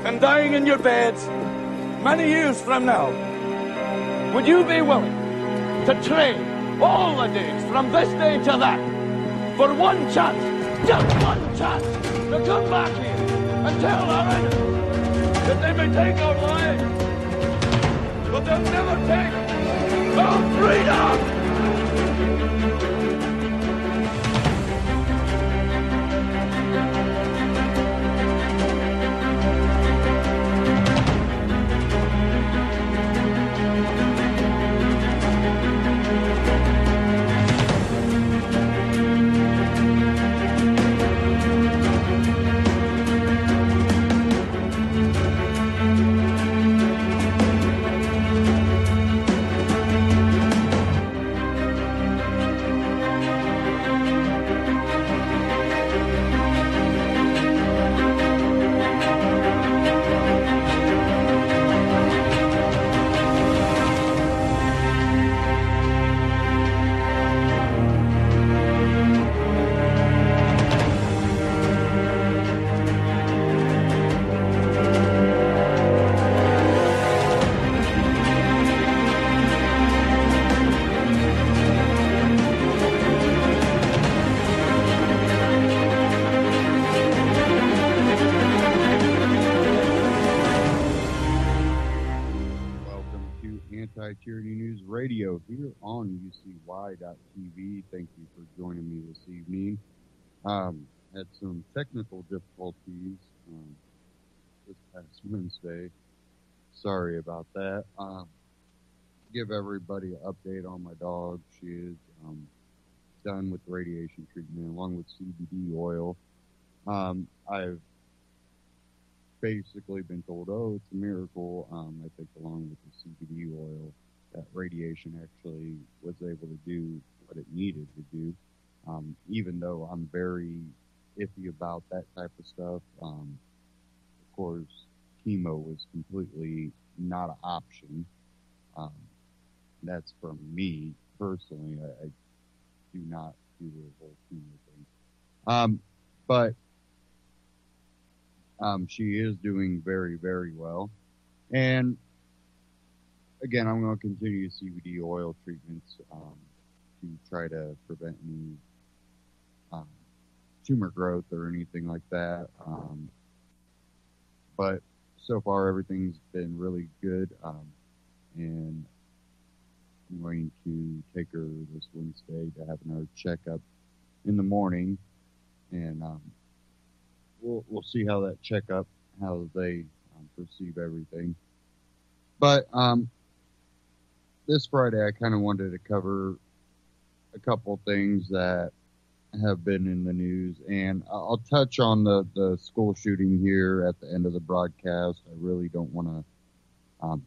and dying in your beds many years from now, would you be willing to trade all the days from this day to that for one chance, just one chance, to come back here and tell our enemies that they may take our lives, but they'll never take our freedom? Anti-Tyranny News Radio here on UCY.tv. Thank you for joining me this evening. Had some technical difficulties this past Wednesday. Sorry about that. Give everybody an update on my dog. She is done with radiation treatment along with CBD oil. I've basically been told, oh, it's a miracle. I think along with the CBD oil, that radiation actually was able to do what it needed to do. Even though I'm very iffy about that type of stuff, of course, chemo was completely not an option. That's from me personally. I do not do the whole chemo thing. But she is doing very, very well. And again, I'm going to continue CBD oil treatments to try to prevent any tumor growth or anything like that. But so far, everything's been really good. And I'm going to take her this Wednesday to have another checkup in the morning. And we'll see how that checkup, how they perceive everything. But this Friday, I kind of wanted to cover a couple things that have been in the news, and I'll touch on the school shooting here at the end of the broadcast. I really don't want to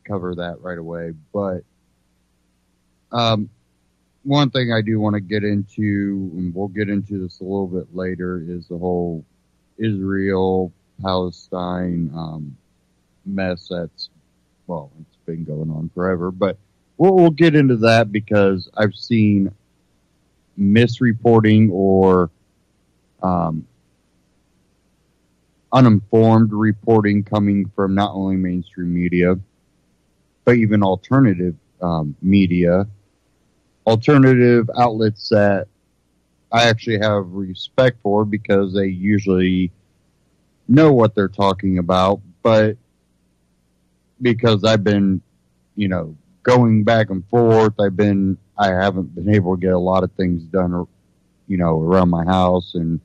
cover that right away, but one thing I do want to get into, and we'll get into this a little bit later, is the whole Israel-Palestine mess that's, well, it's been going on forever, but we'll get into that because I've seen misreporting or uninformed reporting coming from not only mainstream media, but even alternative media, alternative outlets that I actually have respect for because they usually know what they're talking about, but because I've been, going back and forth, I haven't been able to get a lot of things done, around my house and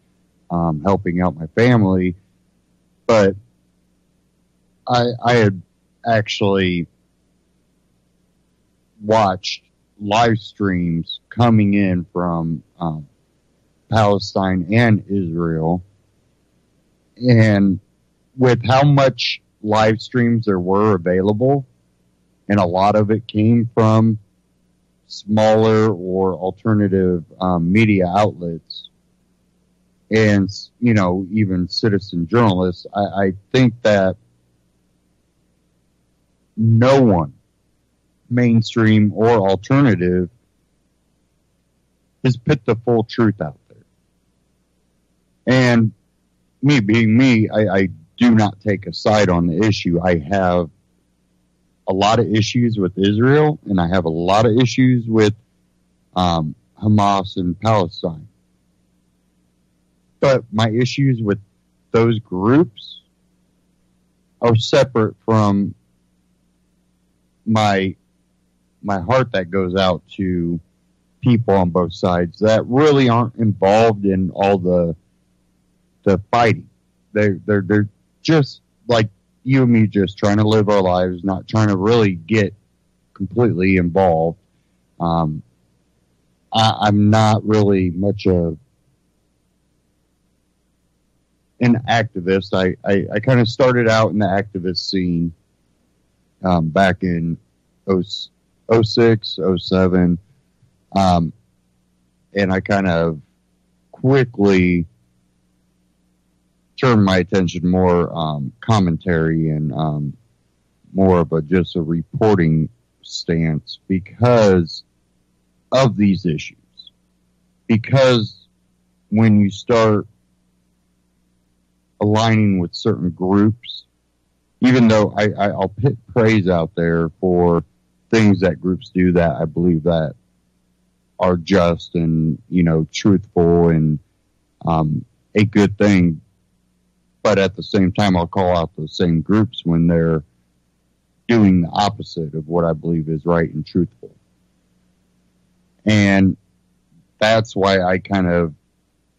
helping out my family. But I had actually watched live streams coming in from Palestine and Israel, and with how much live streams there were available, and a lot of it came from smaller or alternative media outlets and, even citizen journalists, I think that no one, mainstream or alternative, has put the full truth out there. And me being me, I do not take a side on the issue. I have a lot of issues with Israel, and I have a lot of issues with Hamas and Palestine. But my issues with those groups are separate from my heart that goes out to people on both sides that really aren't involved in all the fighting. They're just like you and me, just trying to live our lives, not trying to really get completely involved. I'm not really much of an activist. I kind of started out in the activist scene back in 06, 07. And I kind of quickly turned my attention more commentary and more of just a reporting stance because of these issues. Because when you start aligning with certain groups, even though I'll put praise out there for things that groups do that I believe that are just and, truthful and a good thing. But at the same time, I'll call out those same groups when they're doing the opposite of what I believe is right and truthful. And that's why I kind of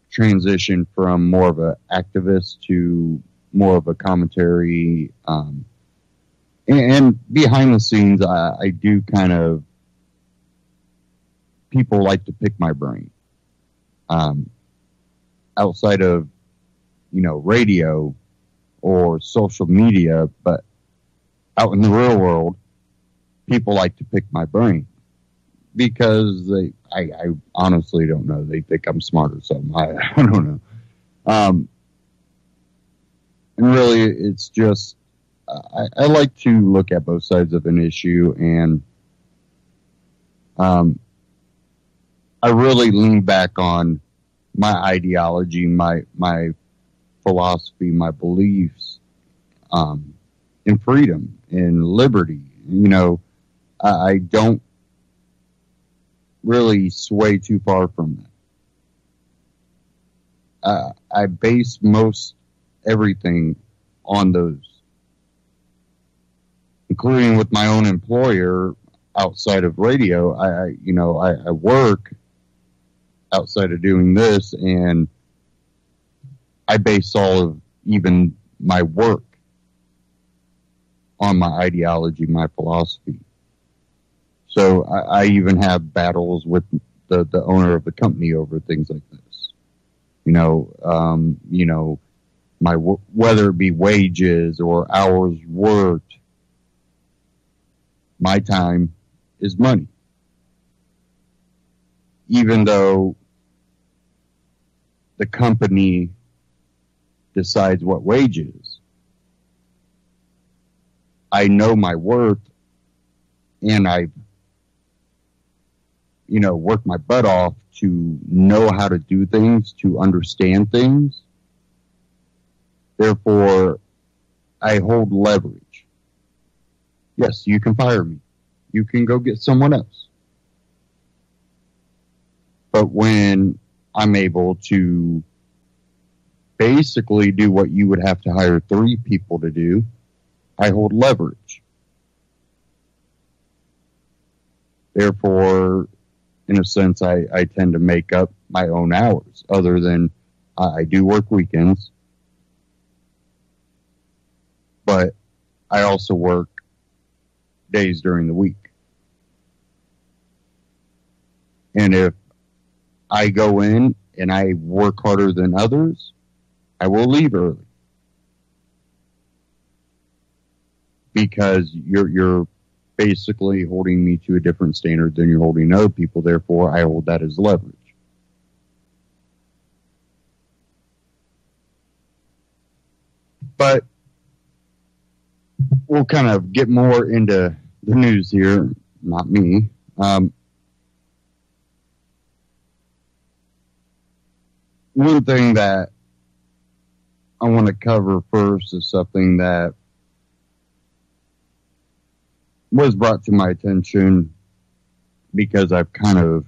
transitioned from more of an activist to more of a commentary. And behind the scenes, I do kind of, people like to pick my brain. Outside of, radio or social media, but out in the real world, people like to pick my brain because I honestly don't know. They think I'm smart or something. I don't know. And really, it's just, I like to look at both sides of an issue, and I really lean back on my ideology, my philosophy, my beliefs, in freedom, in liberty. I don't really sway too far from that. I base most everything on those, including with my own employer outside of radio. I work outside of doing this, and I base all of even my work on my ideology, my philosophy. So I even have battles with the owner of the company over things like this. Whether it be wages or hours worked, my time is money. Even though the company decides what wage is, I know my worth, and I've, worked my butt off to know how to do things, to understand things. Therefore, I hold leverage. Yes, you can fire me. You can go get someone else. But when I'm able to basically do what you would have to hire 3 people to do, I hold leverage. Therefore, in a sense, I tend to make up my own hours, other than I do work weekends, but I also work days during the week. And if I go in and I work harder than others, I will leave early. Because you're basically holding me to a different standard than you're holding other people. Therefore, I hold that as leverage. But we'll kind of get more into the news here. Not me. One thing that I want to cover first is something that was brought to my attention because I've kind of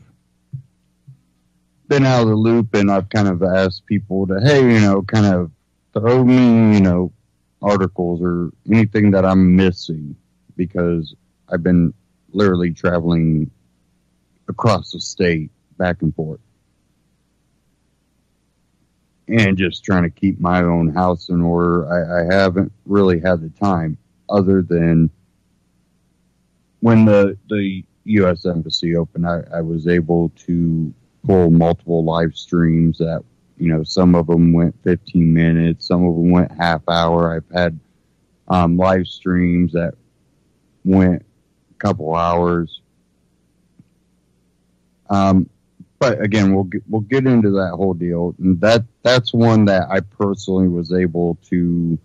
been out of the loop, and I've kind of asked people to, hey, kind of throw me, articles or anything that I'm missing, because I've been literally traveling across the state back and forth and just trying to keep my own house in order. I haven't really had the time, other than when the U.S. Embassy opened. I was able to pull multiple live streams that, some of them went 15 minutes, some of them went half hour. I've had live streams that went a couple hours. But again, we'll get into that whole deal. And that's one that I personally was able to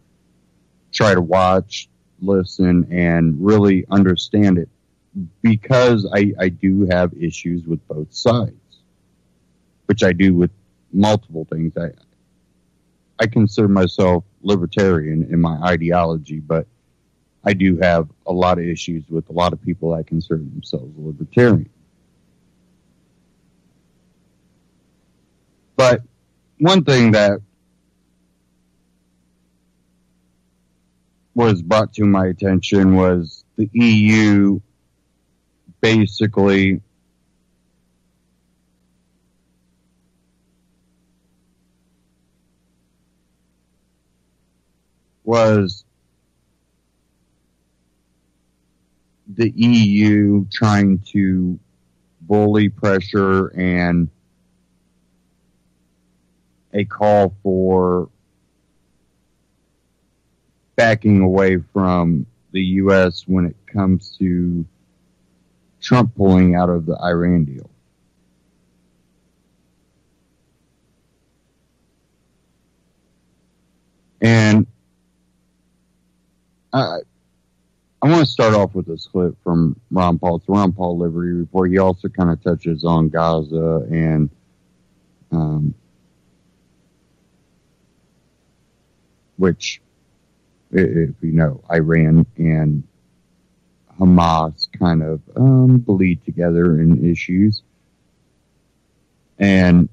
try to watch, listen, and really understand it, because I do have issues with both sides, which I do with multiple things. I consider myself libertarian in my ideology, but I do have a lot of issues with a lot of people that consider themselves libertarian. But one thing that was brought to my attention was the EU basically was the EU trying to bully, pressure, and a call for backing away from the U.S. when it comes to Trump pulling out of the Iran deal. And I want to start off with this clip from Ron Paul. It's Ron Paul Liberty Report. He also kind of touches on Gaza and which, if you know, Iran and Hamas kind of bleed together in issues. And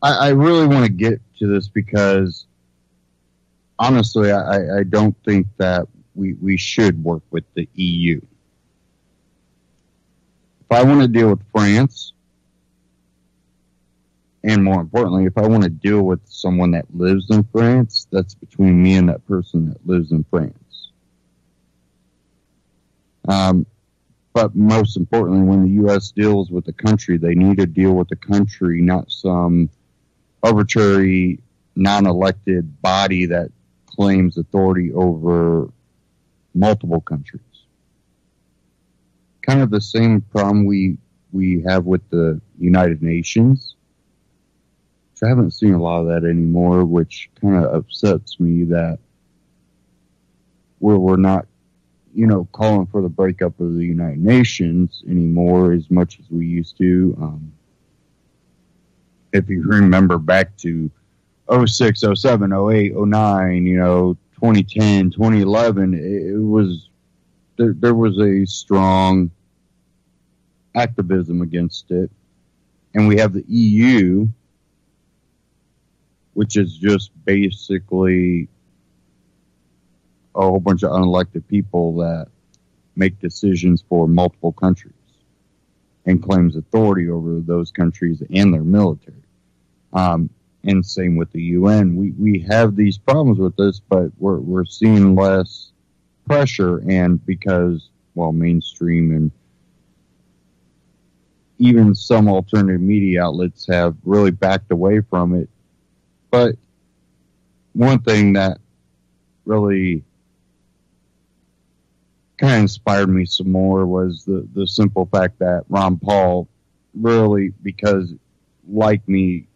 I really want to get to this because, honestly, I don't think that we should work with the EU. If I want to deal with France, and more importantly, if I want to deal with someone that lives in France, that's between me and that person that lives in France. But most importantly, when the U.S. deals with the country, they need to deal with the country, not some arbitrary, non-elected body that claims authority over multiple countries. Kind of the same problem we have with the United Nations. I haven't seen a lot of that anymore, which kind of upsets me that we're not, calling for the breakup of the United Nations anymore as much as we used to. If you remember back to 06, 07, 08, 09, 2010, 2011, it was, there was a strong activism against it. And we have the EU, which is just basically a whole bunch of unelected people that make decisions for multiple countries and claims authority over those countries and their military. And same with the UN. We have these problems with this, but we're seeing less pressure, and because, mainstream and even some alternative media outlets have really backed away from it. But one thing that really kind of inspired me some more was the simple fact that Ron Paul really, because like me,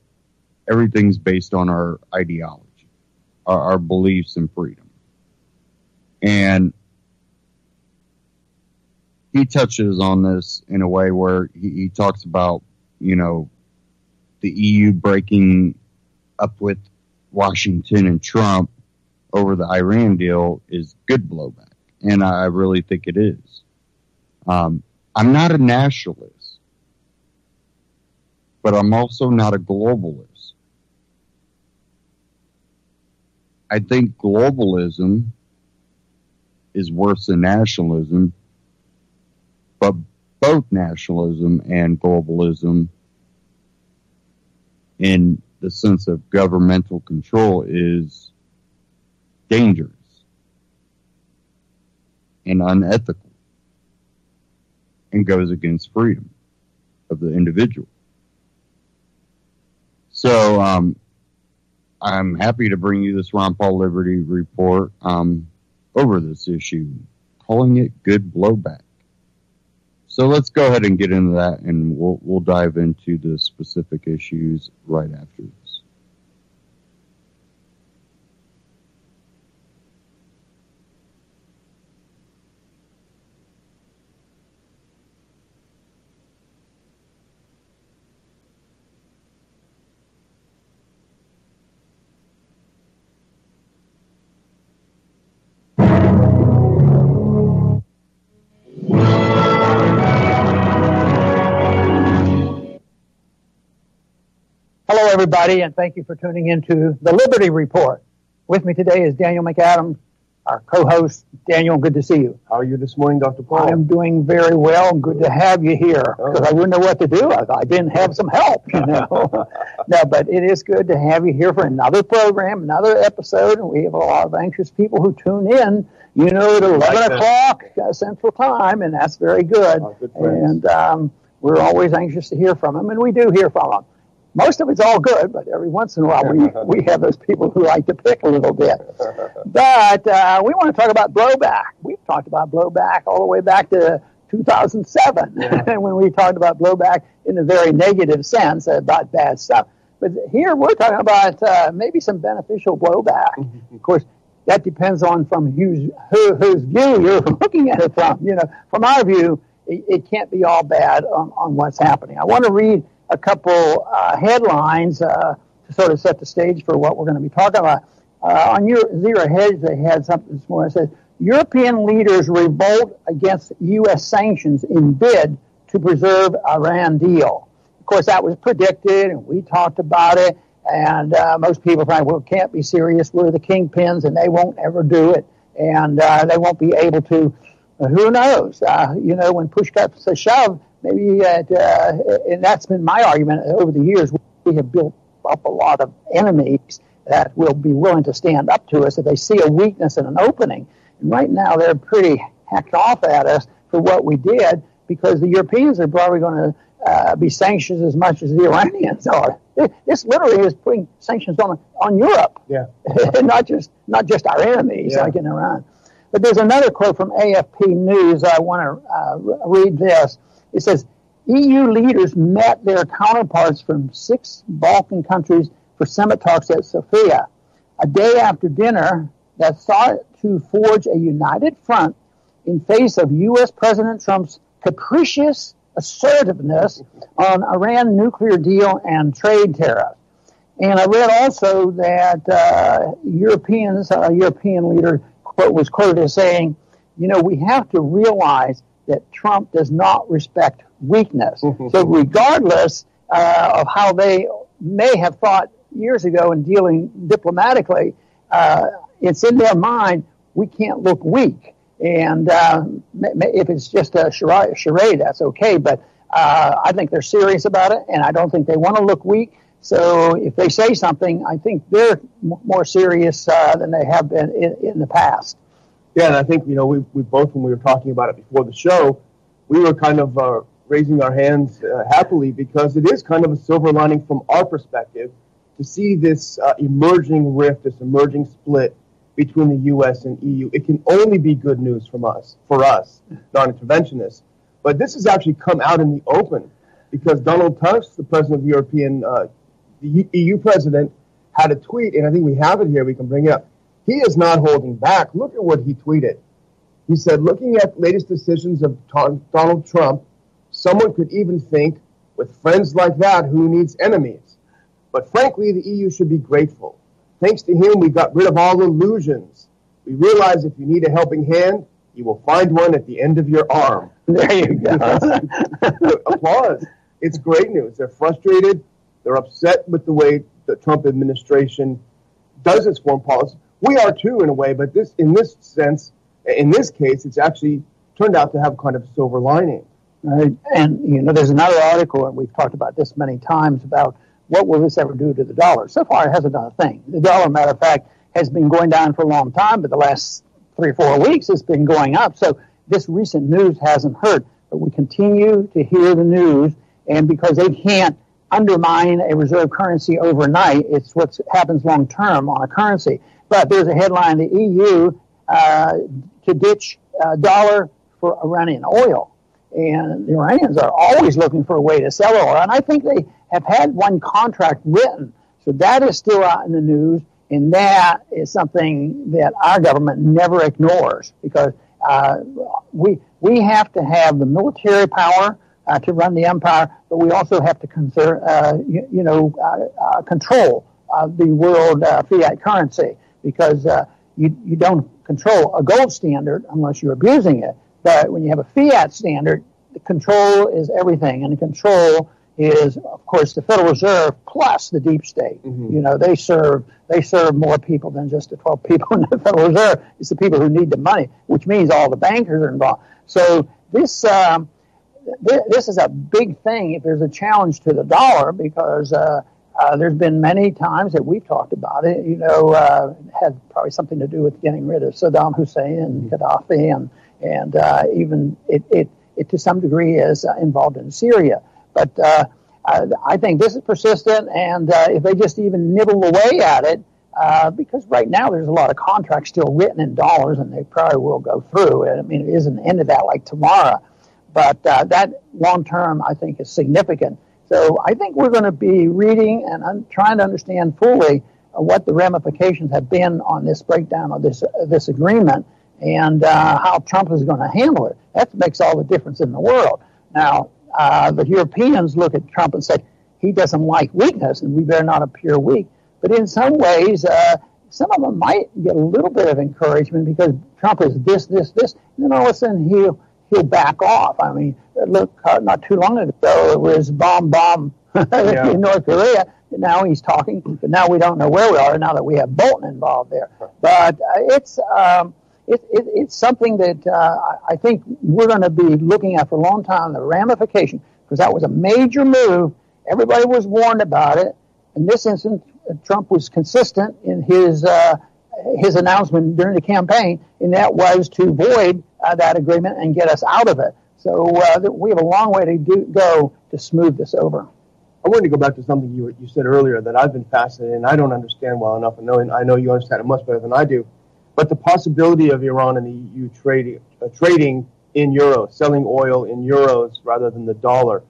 everything's based on our ideology, our beliefs in freedom. And he touches on this in a way where he talks about, the EU breaking up with Washington and Trump over the Iran deal is good blowback. And I really think it is. I'm not a nationalist, but I'm also not a globalist. I think globalism is worse than nationalism, but both nationalism and globalism in the sense of governmental control is dangerous and unethical and goes against freedom of the individual. So I'm happy to bring you this Ron Paul Liberty report over this issue, calling it good blowback. So let's go ahead and get into that, and we'll dive into the specific issues right after this. Hello, everybody, and thank you for tuning into the Liberty Report. With me today is Daniel McAdams, our co-host. Daniel, good to see you. How are you this morning, Dr. Paul? I am doing very well. Good to have you here, because I wouldn't know what to do. I didn't have some help, you know. No, but it is good to have you here for another program, another episode, and we have a lot of anxious people who tune in, you know, at 11 o'clock Central Time, and that's very good. Good friends. And we're always anxious to hear from them, and we do hear from them. Most of it's all good, but every once in a while we have those people who like to pick a little bit. But we want to talk about blowback. We've talked about blowback all the way back to 2007, when we talked about blowback in a very negative sense about bad stuff. But here we're talking about maybe some beneficial blowback. Of course, that depends on from whose view you're looking at it from. You know, from our view, it can't be all bad on what's happening. I want to read a couple headlines to sort of set the stage for what we're going to be talking about. On your Zero Hedge, they had something this morning that says, European leaders revolt against U.S. sanctions in bid to preserve Iran deal. Of course, that was predicted, and we talked about it, and most people think, well, it can't be serious. We're the kingpins, and they won't ever do it, and they won't be able to. Who knows? You know, when push comes to shove, maybe, and that's been my argument over the years, we have built up a lot of enemies that will be willing to stand up to us if they see a weakness in an opening. And right now, they're pretty hacked off at us for what we did, because the Europeans are probably going to be sanctioned as much as the Iranians are. This literally is putting sanctions on Europe, and not just our enemies like in Iran. But there's another quote from AFP News. I want to read this. It says, EU leaders met their counterparts from 6 Balkan countries for summit talks at Sofia, a day after dinner that sought to forge a united front in face of U.S. President Trump's capricious assertiveness on Iran nuclear deal and trade tariffs. And I read also that European leader was quoted as saying, you know, we have to realize that Trump does not respect weakness. So regardless of how they may have thought years ago in dealing diplomatically, it's in their mind, we can't look weak. And if it's just a charade, that's okay. But I think they're serious about it, and I don't think they want to look weak. So if they say something, I think they're more serious than they have been in the past. Yeah, and I think, you know, we both, when we were talking about it before the show, we were kind of raising our hands happily, because it is kind of a silver lining from our perspective to see this emerging rift, this emerging split between the U.S. and EU. It can only be good news for us, non-interventionists. But this has actually come out in the open, because Donald Tusk, the president of the EU president, had a tweet, and I think we have it here, we can bring it up. He is not holding back. Look at what he tweeted. He said, looking at latest decisions of Donald Trump, someone could even think, with friends like that, who needs enemies? But frankly, the EU should be grateful. Thanks to him, we got rid of all illusions. We realize if you need a helping hand, you will find one at the end of your arm. There you go. Applause. It's great news. They're frustrated. They're upset with the way the Trump administration does its foreign policy. We are too, in a way, but in this case, it's actually turned out to have kind of a silver lining. Right. And, there's another article, and we've talked about this many times, about what will this ever do to the dollar. So far, it hasn't done a thing. The dollar, matter of fact, has been going down for a long time, but the last 3 or 4 weeks it's been going up. So this recent news hasn't hurt. But we continue to hear the news, and because they can't undermine a reserve currency overnight, it's what happens long term on a currency. But there's a headline, the EU to ditch dollar for Iranian oil. And the Iranians are always looking for a way to sell oil. And I think they have had one contract written. So that is still out in the news. And that is something that our government never ignores, because we have to have the military power to run the empire, but we also have to control the world fiat currency, because you don't control a gold standard unless you're abusing it. But when you have a fiat standard, the control is everything, and the control is, of course, the Federal Reserve plus the deep state. Mm-hmm. They serve more people than just the 12 people in the Federal Reserve. It's the people who need the money, which means all the bankers are involved. So this is a big thing if there's a challenge to the dollar, because there's been many times that we've talked about it. It had probably something to do with getting rid of Saddam Hussein and Gaddafi, and even it to some degree is involved in Syria. But I think this is persistent, and if they just even nibble away at it, because right now there's a lot of contracts still written in dollars, and they probably will go through. I mean, it isn't the end of that like tomorrow, but that long term I think is significant. So I think we're going to be reading and trying to understand fully what the ramifications have been on this breakdown of this agreement, and how Trump is going to handle it. That makes all the difference in the world. Now, the Europeans look at Trump and say, he doesn't like weakness, and we better not appear weak. But in some ways, some of them might get a little bit of encouragement, because Trump is this, and then all of a sudden he'll back off. I mean, look, not too long ago, it was bomb in North Korea. And now he's talking, but now we don't know where we are now that we have Bolton involved there. But it's something that I think we're going to be looking at for a long time, the ramification, because that was a major move. Everybody was warned about it. In this instance, Trump was consistent in his announcement during the campaign, and that was to void that agreement and get us out of it. So we have a long way to go to smooth this over. I wanted to go back to something you said earlier that I've been fascinated, and I don't understand well enough, and I know you understand it much better than I do. But the possibility of Iran and the EU trading in euros, selling oil in euros rather than the dollar,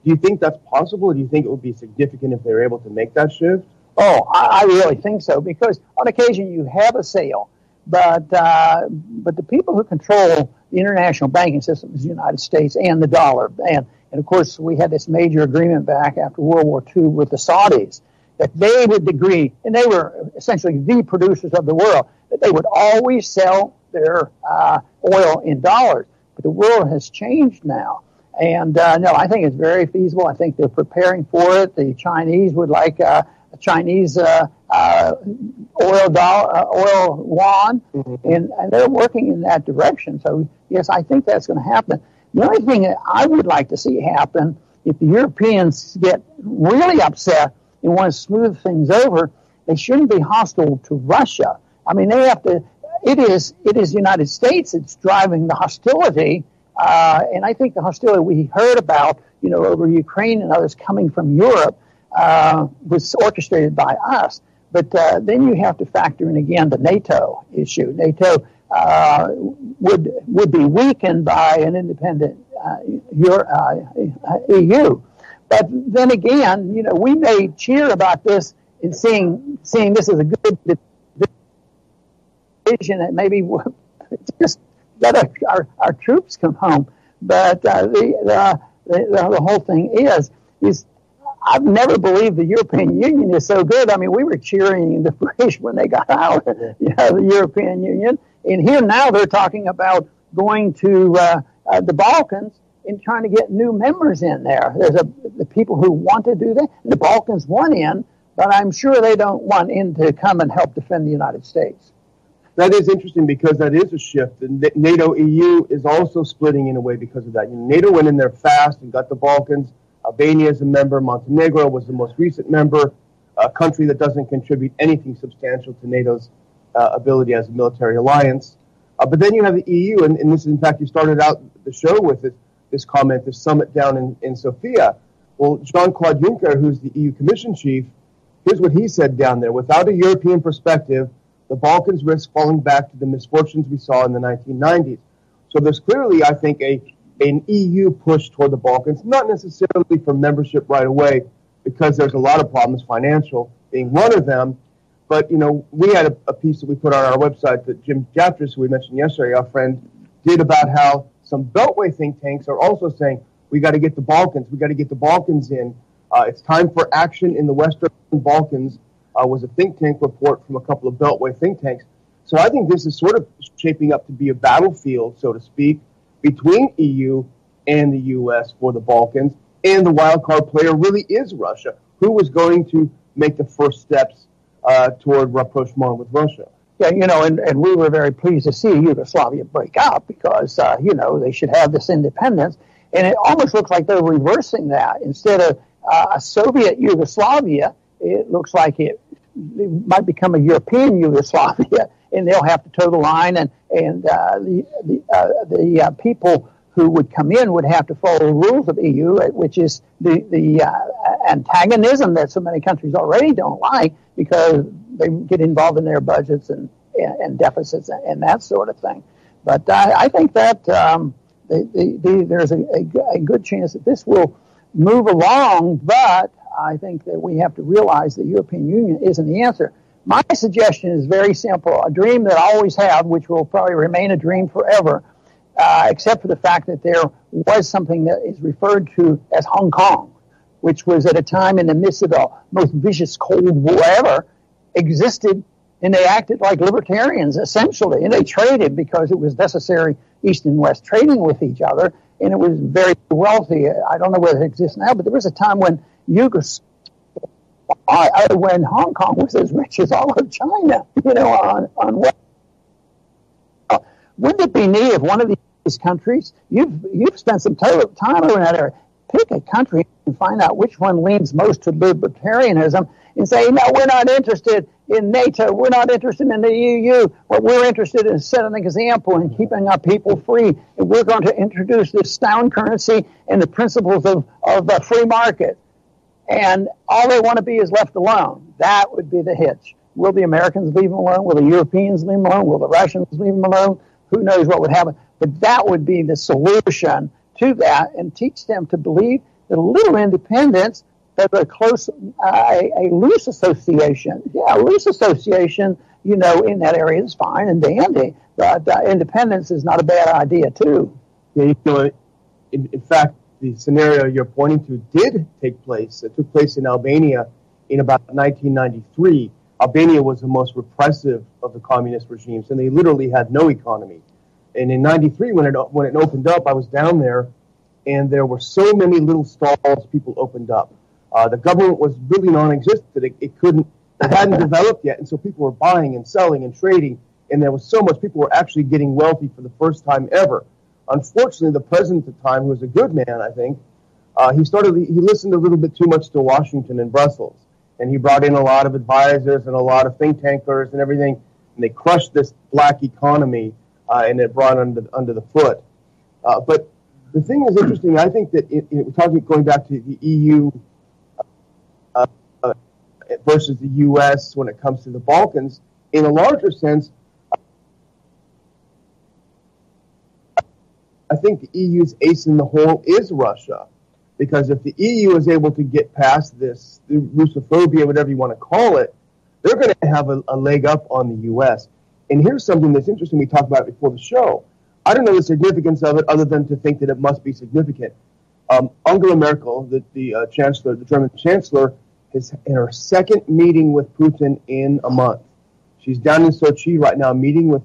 do you think that's possible, or do you think it would be significant if they were able to make that shift? Oh, I really think so, because on occasion you have a sale, but the people who control the international banking system is the United States and the dollar. And of course, we had this major agreement back after World War II with the Saudis, that they would agree, and they were essentially the producers of the world, that they would always sell their oil in dollars. But the world has changed now. And no, I think it's very feasible. I think they're preparing for it. The Chinese would like a Chinese oil yuan, and they're working in that direction. So, yes, I think that's going to happen. The only thing that I would like to see happen, if the Europeans get really upset and want to smooth things over, they shouldn't be hostile to Russia. I mean, they have to. It is the United States that's driving the hostility, and I think the hostility we heard about, over Ukraine and others coming from Europe, was orchestrated by us. But then you have to factor in again the NATO issue. NATO would be weakened by an independent EU. But then again, we may cheer about this and seeing this as a good decision, and maybe just let our troops come home. But the whole thing is I've never believed the European Union is so good. I mean, we were cheering the British when they got out of the European Union. And here now they're talking about going to the Balkans and trying to get new members in there. There's the people who want to do that. The Balkans want in, but I'm sure they don't want in to come and help defend the United States. That is interesting because that is a shift. And NATO EU is also splitting in a way because of that. You know, NATO went in there fast and got the Balkans. Albania is a member. Montenegro was the most recent member, a country that doesn't contribute anything substantial to NATO's ability as a military alliance. But then you have the EU, and this is, in fact, you started out the show with this comment, this summit down in Sofia. Well, Jean-Claude Juncker, who's the EU Commission chief, here's what he said down there. Without a European perspective, the Balkans risk falling back to the misfortunes we saw in the 1990s. So there's clearly, I think, an EU push toward the Balkans, not necessarily for membership right away, because there's a lot of problems, financial being one of them. But, you know, we had a piece that we put on our website that Jim Jatras, who we mentioned yesterday, our friend, did about how some Beltway think tanks are also saying, we got to get the Balkans in. It's time for action in the Western Balkans, was a think tank report from a couple of Beltway think tanks. So I think this is sort of shaping up to be a battlefield, so to speak, between EU and the U.S. for the Balkans, and the wild card player really is Russia, who was going to make the first steps toward rapprochement with Russia. Yeah, you know, and we were very pleased to see Yugoslavia break up because, you know, they should have this independence. And it almost looks like they're reversing that. Instead of a Soviet Yugoslavia, it looks like it might become a European Yugoslavia, and they'll have to toe the line, and the people who would come in would have to follow the rules of EU, which is the antagonism that so many countries already don't like because they get involved in their budgets and deficits and that sort of thing. But I think that there's a good chance that this will move along, but I think that we have to realize the European Union isn't the answer. My suggestion is very simple, a dream that I always have, which will probably remain a dream forever, except for the fact that there was something that is referred to as Hong Kong, which was at a time in the midst of the most vicious Cold War ever, existed, and they acted like libertarians, essentially, and they traded because it was necessary, East and West trading with each other, and it was very wealthy. I don't know whether it exists now, but there was a time when when Hong Kong was as rich as all of China, you know, on what? Wouldn't it be neat if one of these countries, you've spent some time over in that area, pick a country and find out which one leans most to libertarianism and say, no, we're not interested in NATO, we're not interested in the EU, what we're interested in is setting an example and keeping our people free, and we're going to introduce this sound currency and the principles of the free market. And all they want to be is left alone. That would be the hitch. Will the Americans leave them alone? Will the Europeans leave them alone? Will the Russians leave them alone? Who knows what would happen? But that would be the solution to that, and teach them to believe that a little independence, that a loose association, a loose association, you know, in that area is fine and dandy. But independence is not a bad idea, too. Yeah, you know, in fact, the scenario you're pointing to did take place. It took place in Albania in about 1993. Albania was the most repressive of the communist regimes, and they literally had no economy. And in 93, when it opened up, I was down there, and there were so many little stalls people opened up. The government was really non-existent. It hadn't developed yet, and so people were buying and selling and trading, and there was so much. People were actually getting wealthy for the first time ever. Unfortunately, the president at the time, who was a good man, I think, he listened a little bit too much to Washington and Brussels, and he brought in a lot of advisors and a lot of think tankers and everything, and they crushed this black economy, and it brought under the foot. But the thing is interesting. I think that going back to the EU versus the U.S. when it comes to the Balkans, in a larger sense, I think the EU's ace in the hole is Russia, because if the EU is able to get past this, the Russophobia, whatever you want to call it, they're going to have a leg up on the U.S. And here's something that's interesting we talked about before the show. I don't know the significance of it other than to think that it must be significant. Angela Merkel, the chancellor, the German chancellor, is in her second meeting with Putin in a month. She's down in Sochi right now, meeting with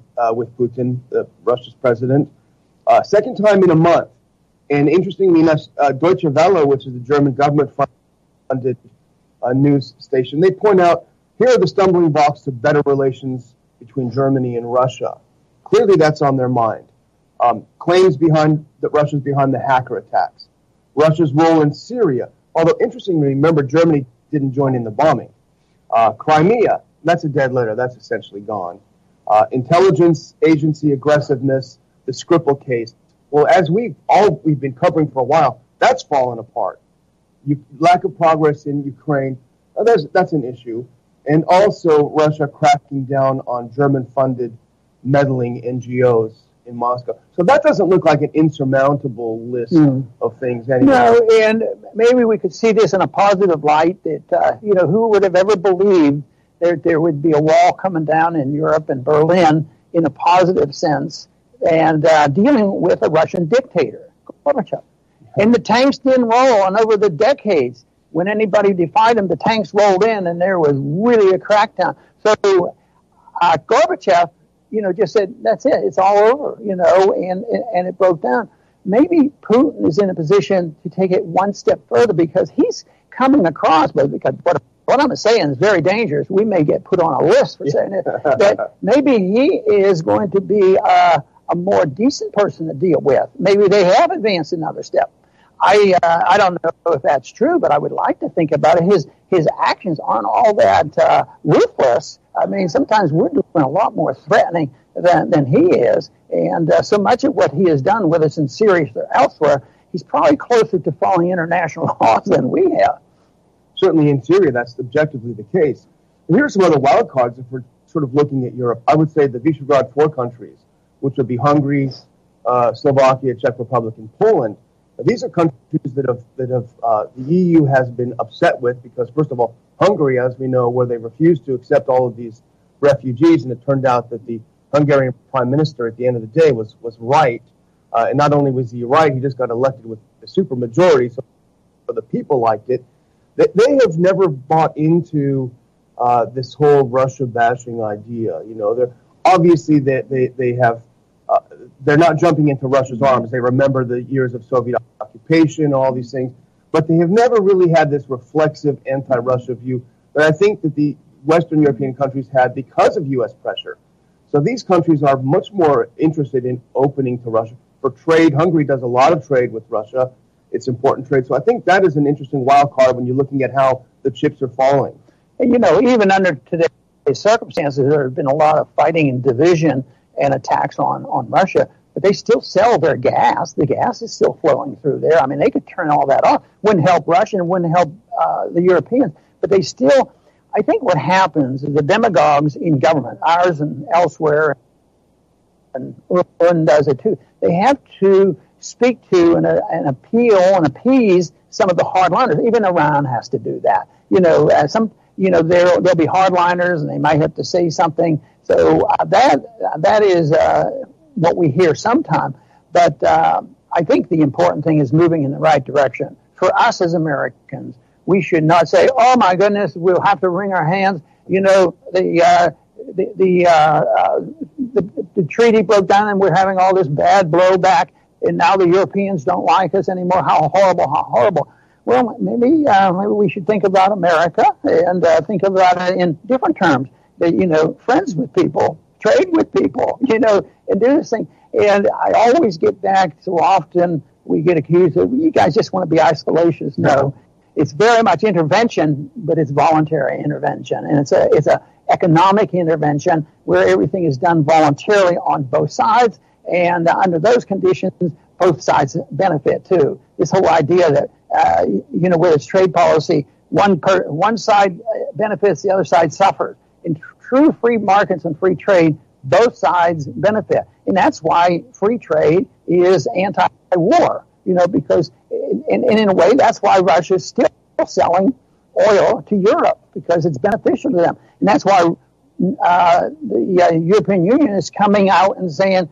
Putin, Russia's president, second time in a month. And interestingly enough, Deutsche Welle, which is the German government-funded news station, they point out, here are the stumbling blocks to better relations between Germany and Russia. Clearly that's on their mind. Claims that Russia's behind the hacker attacks. Russia's role in Syria. Although, interestingly, remember, Germany didn't join in the bombing. Crimea, that's a dead letter. That's essentially gone. Intelligence agency aggressiveness, the Skripal case. Well, as we've been covering for a while, that's fallen apart. Lack of progress in Ukraine, that's an issue. And also Russia cracking down on German-funded meddling NGOs in Moscow. So that doesn't look like an insurmountable list of things anyway. No, and maybe we could see this in a positive light that, who would have ever believed there would be a wall coming down in Europe and Berlin in a positive sense and dealing with a Russian dictator, Gorbachev. And the tanks didn't roll, and over the decades, when anybody defied them, the tanks rolled in, and there was really a crackdown. So Gorbachev, just said, that's it, it's all over, and it broke down. Maybe Putin is in a position to take it one step further because he's coming across, but because what I'm saying is very dangerous. We may get put on a list for saying it, that maybe he is going to be a more decent person to deal with. Maybe they have advanced another step. I don't know if that's true, but I would like to think about it. His actions aren't all that ruthless. I mean, sometimes we're doing a lot more threatening than he is. And so much of what he has done, whether it's in Syria or elsewhere, he's probably closer to following international laws than we have. Certainly in Syria, that's objectively the case. And here are some other wild cards if we're sort of looking at Europe. I would say the Visegrad 4 countries, which would be Hungary, Slovakia, Czech Republic, and Poland. Now, these are countries that the EU has been upset with because, first of all, Hungary, as we know, where they refused to accept all of these refugees, and it turned out that the Hungarian prime minister at the end of the day was right. And not only was he right, he just got elected with a super majority, so the people liked it. They have never bought into this whole Russia bashing idea. They're obviously they have. They're not jumping into Russia's arms. They remember the years of Soviet occupation, all these things, but they have never really had this reflexive anti-Russia view that I think that the Western European countries had because of U.S. pressure. So these countries are much more interested in opening to Russia. For trade, Hungary does a lot of trade with Russia. It's important trade. So I think that is an interesting wild card when you're looking at how the chips are falling. And, even under today's circumstances, there have been a lot of fighting and division and attacks on Russia, but they still sell their gas. The gas is still flowing through there. I mean, they could turn all that off. Wouldn't help Russia and wouldn't help the Europeans. But they still, I think what happens is the demagogues in government, ours and elsewhere, and Iran does it too, they have to speak to and appeal and appease some of the hardliners. Even Iran has to do that. There'll be hardliners and they might have to say something. So that is what we hear sometime. But I think the important thing is moving in the right direction. For us as Americans, we should not say, oh, my goodness, we'll have to wring our hands. The treaty broke down and we're having all this bad blowback, and now the Europeans don't like us anymore. How horrible, how horrible. Well, maybe we should think about America and think about it in different terms. That, friends with people, trade with people, and do this thing. And I always get back, so often we get accused of, you guys just want to be isolationists. No, it's very much intervention, but it's voluntary intervention. And it's a economic intervention where everything is done voluntarily on both sides. And under those conditions, both sides benefit too. This whole idea that, where it's trade policy, one side benefits, the other side suffers. In true free markets and free trade, both sides benefit. And that's why free trade is anti-war, because in a way, that's why Russia is still selling oil to Europe, because it's beneficial to them. And that's why the European Union is coming out and saying,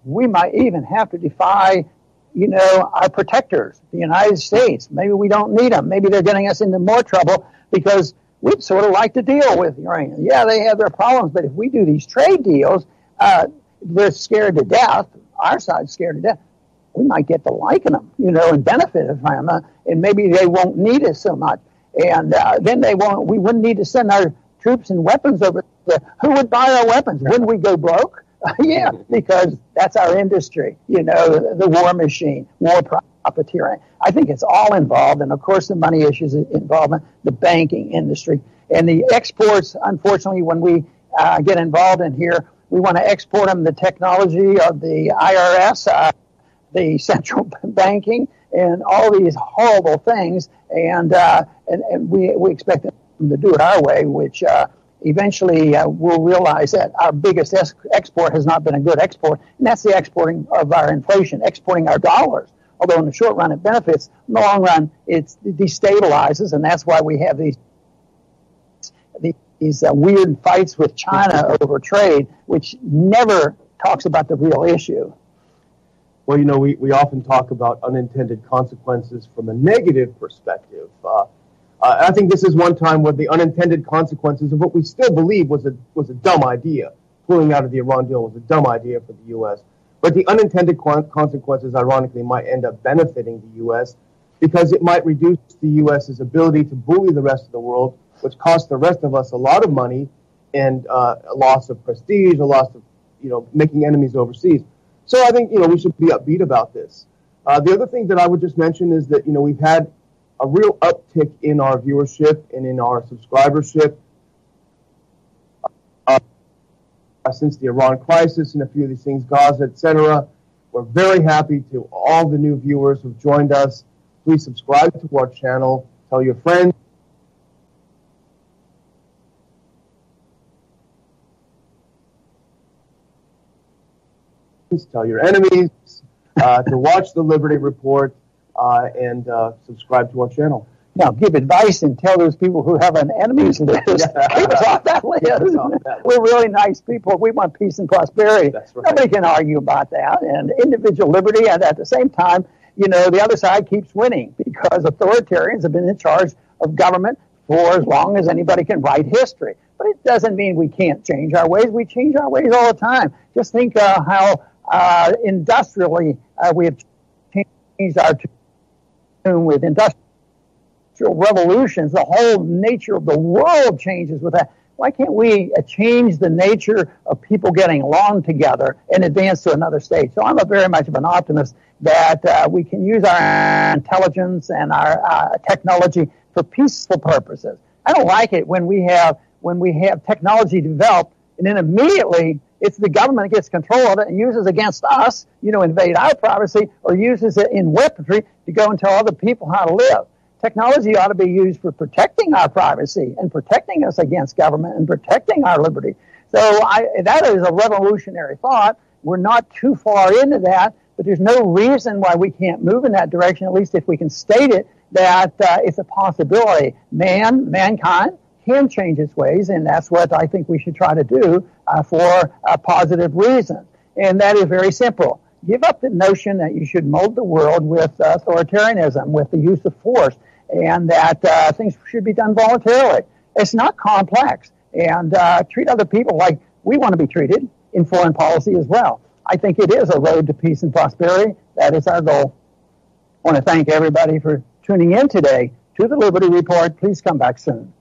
we might even have to defy our protectors, the United States. Maybe we don't need them. Maybe they're getting us into more trouble because we'd sort of like to deal with Iran. Yeah, they have their problems, but if we do these trade deals, they're scared to death. Our side's scared to death. We might get to liking them, and benefit from them, and maybe they won't need us so much. And then we wouldn't need to send our troops and weapons over there. Who would buy our weapons? Wouldn't we go broke? Yeah, because that's our industry, the war machine, war profiteering. I think it's all involved, and of course the money issues involvement, the banking industry, and the exports. Unfortunately, when we get involved in here, we want to export them the technology of the IRS, the central banking, and all these horrible things, and we expect them to do it our way, which eventually we'll realize that our biggest export has not been a good export, and that's the exporting of our inflation, exporting our dollars. Although in the short run it benefits, in the long run it destabilizes, and that's why we have these weird fights with China over trade, which never talks about the real issue. Well, we often talk about unintended consequences from a negative perspective. I think this is one time where the unintended consequences of what we still believe was a dumb idea. Pulling out of the Iran deal was a dumb idea for the U.S. But the unintended consequences, ironically, might end up benefiting the U.S. because it might reduce the U.S.'s ability to bully the rest of the world, which costs the rest of us a lot of money and a loss of prestige, a loss of making enemies overseas. So I think we should be upbeat about this. The other thing that I would just mention is that we've had a real uptick in our viewership and in our subscribership since the Iran crisis and a few of these things, Gaza, etc. We're very happy to all the new viewers who've joined us. Please subscribe to our channel. Tell your friends. Tell your enemies to watch the Liberty Report and subscribe to our channel. Now, give advice and tell those people who have an enemies list. Keep us off that list. We're really nice people. We want peace and prosperity. That's right. Nobody can argue about that. And individual liberty, and at the same time, the other side keeps winning because authoritarians have been in charge of government for as long as anybody can write history. But it doesn't mean we can't change our ways. We change our ways all the time. Just think how industrially we have changed our tune with industrial revolutions. The whole nature of the world changes with that. Why can't we change the nature of people getting along together and advance to another stage? So I'm very much of an optimist that we can use our intelligence and our technology for peaceful purposes. I don't like it when we have technology developed and then immediately it's the government that gets control of it and uses against us, invade our privacy or uses it in weaponry to go and tell other people how to live. Technology ought to be used for protecting our privacy and protecting us against government and protecting our liberty. So that is a revolutionary thought. We're not too far into that, but there's no reason why we can't move in that direction, at least if we can state it, that it's a possibility. Mankind can change its ways, and that's what I think we should try to do for positive reasons. And that is very simple. Give up the notion that you should mold the world with authoritarianism, with the use of force, and that things should be done voluntarily. It's not complex. And treat other people like we want to be treated in foreign policy as well. I think it is a road to peace and prosperity. That is our goal. I want to thank everybody for tuning in today to the Liberty Report. Please come back soon.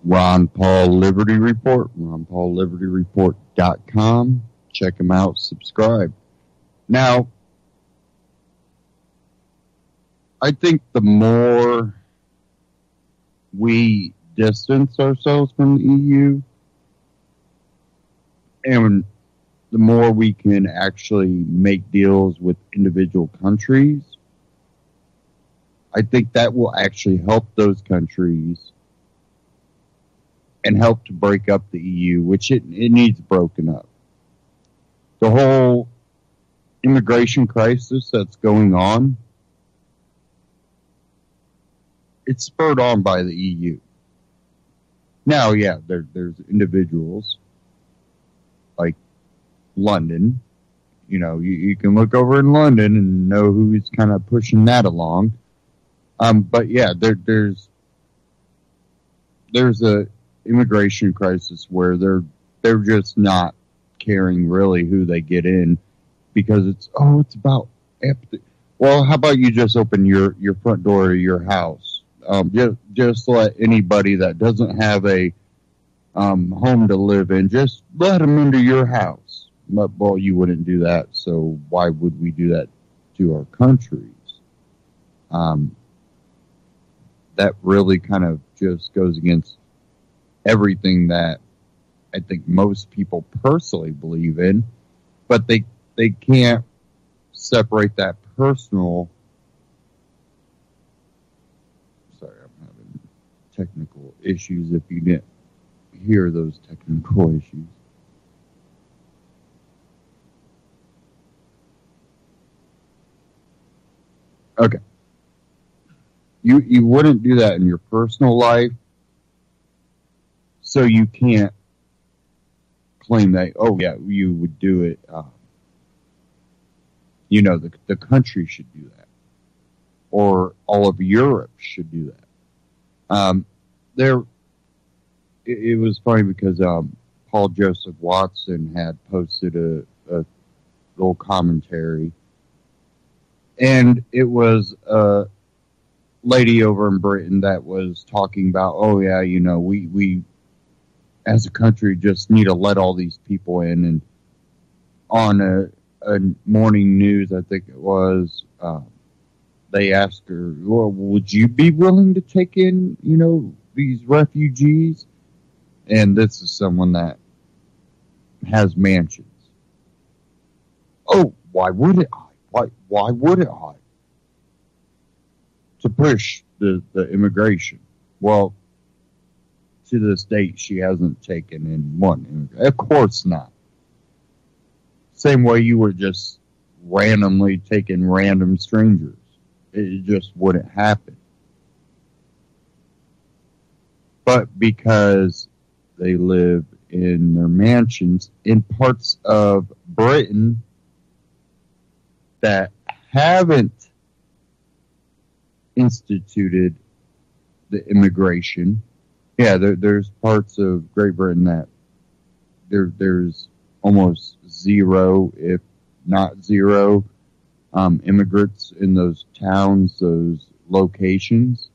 Ron Paul Liberty Report, ronpaullibertyreport.com. Check them out, subscribe. Now, I think the more we distance ourselves from the EU, and the more we can actually make deals with individual countries, I think that will actually help those countries and help to break up the EU, which it needs broken up. The whole immigration crisis that's going on, it's spurred on by the EU. Now, yeah, there's individuals like London you can look over in London and know who's kind of pushing that along. But yeah, there's a immigration crisis where they're just not caring really who they get in, because it's about empathy. Well, how about you just open your front door to your house? Just let anybody that doesn't have a home to live in, just let them into your house. But, well, you wouldn't do that, so why would we do that to our countries? That really kind of just goes against everything that I think most people personally believe in, but they can't separate that personal. Sorry, I'm having technical issues if you didn't hear those technical issues. Okay. You wouldn't do that in your personal life, so you can't claim that, oh yeah, you would do it. The country should do that, or all of Europe should do that. It was funny because Paul Joseph Watson had posted a little commentary, and it was a lady over in Britain that was talking about, oh yeah, we as a country just need to let all these people in. And on a morning news, I think it was, they asked her, well, would you be willing to take in, these refugees? And this is someone that has mansions. Oh, why wouldn't I? Why wouldn't I? To push the immigration. Well, to this date, she hasn't taken in one immigrant. Of course not. Same way you would just randomly take in random strangers. It just wouldn't happen. But because they live in their mansions in parts of Britain that haven't instituted the immigration. Yeah, there's parts of Great Britain that there's almost zero, if not zero, immigrants in those towns, those locations.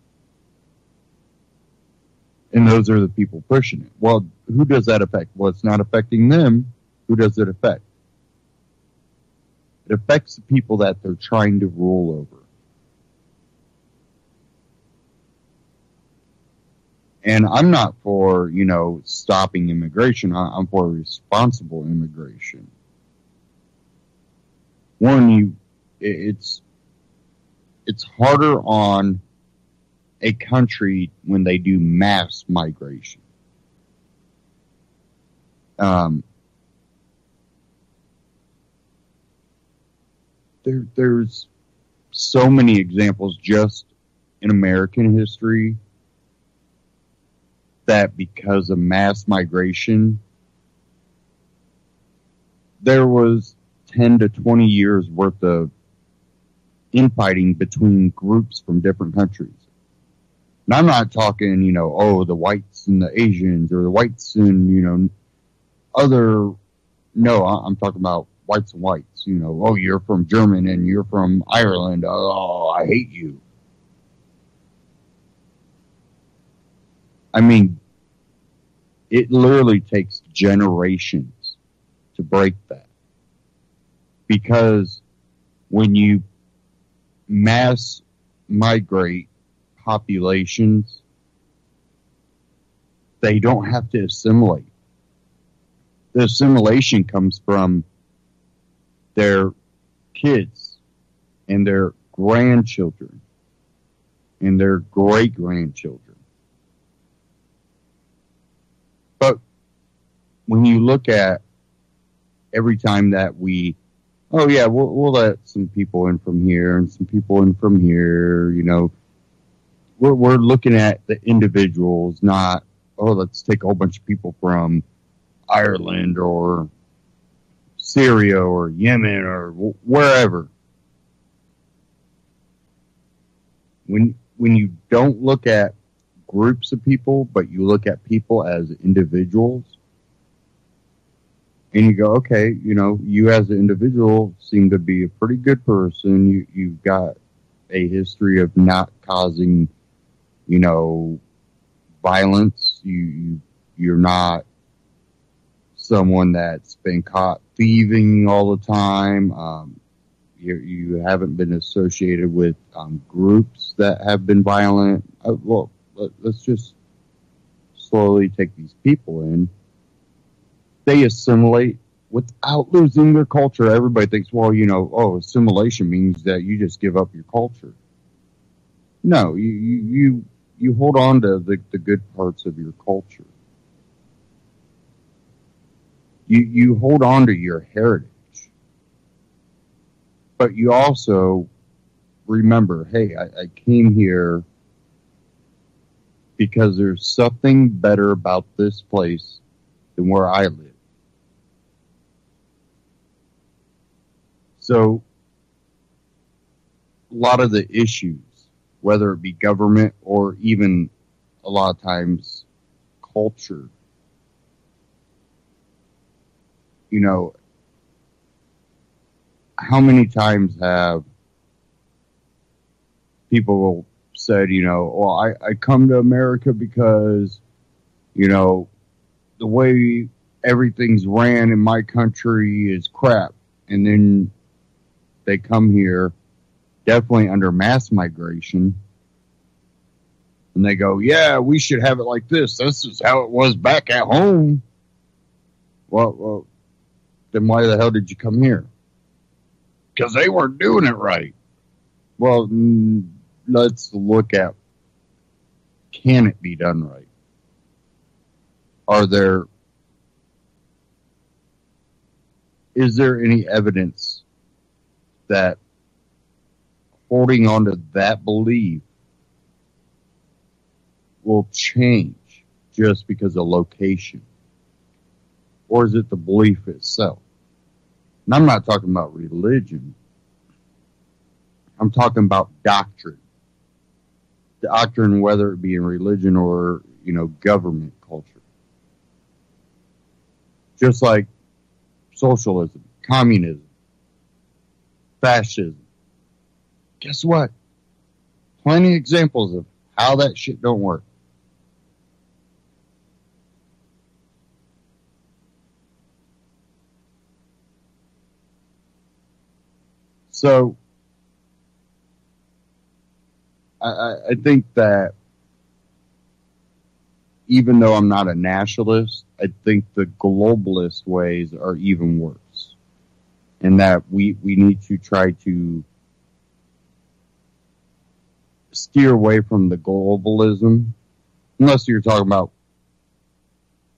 And those are the people pushing it. Well, who does that affect? Well, it's not affecting them. Who does it affect? It affects the people that they're trying to rule over. And I'm not for, stopping immigration. I'm for responsible immigration. One, it's harder on a country when they do mass migration. There's so many examples just in American history that because of mass migration, there was 10 to 20 years worth of infighting between groups from different countries. And I'm not talking, the whites and the Asians, or the whites and, other. No, I'm talking about whites and whites. You're from Germany and you're from Ireland. Oh, I hate you. I mean, it literally takes generations to break that. Because when you mass migrate populations, they don't have to assimilate. The assimilation comes from their kids and their grandchildren and their great-grandchildren. But when you look at every time that we'll let some people in from here and some people in from here, we're looking at the individuals, not, let's take a whole bunch of people from Ireland or Syria or Yemen or wherever. When you don't look at groups of people, but you look at people as individuals, and you go, okay, you as an individual seem to be a pretty good person. You've got a history of not causing, violence. You're not someone that's been caught thieving all the time. You haven't been associated with groups that have been violent. Well, let's just slowly take these people in. They assimilate without losing their culture. Everybody thinks, well, assimilation means that you just give up your culture. No, you hold on to the good parts of your culture. You hold on to your heritage. But you also remember, hey, I came here because there's something better about this place than where I live. So a lot of the issues, whether it be government or even a lot of times culture, how many times have people said, well, I come to America because, the way everything's ran in my country is crap. And then they come here definitely under mass migration. And they go, yeah, we should have it like this. This is how it was back at home. Well, then why the hell did you come here? Because they weren't doing it right. Well, let's look at, can it be done right? Is there any evidence that holding on to that belief will change just because of location? Or is it the belief itself? And I'm not talking about religion. I'm talking about doctrine. Doctrine, whether it be in religion or, government culture. Just like socialism, communism, fascism. Guess what? Plenty of examples of how that shit don't work. So, I think that even though I'm not a nationalist, I think the globalist ways are even worse. And that we need to try to steer away from the globalism, unless you're talking about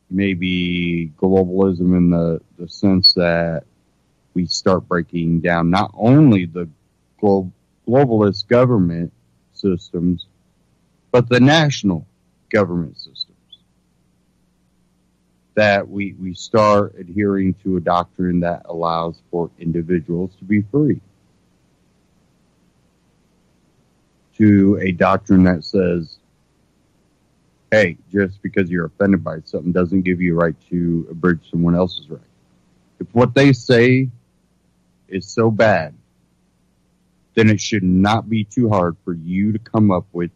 maybe globalism in the sense that we start breaking down not only the globalist government systems, but the national government systems. That we start adhering to a doctrine that allows for individuals to be free. To a doctrine that says, hey, just because you're offended by something doesn't give you a right to abridge someone else's right. If what they say is so bad, then it should not be too hard for you to come up with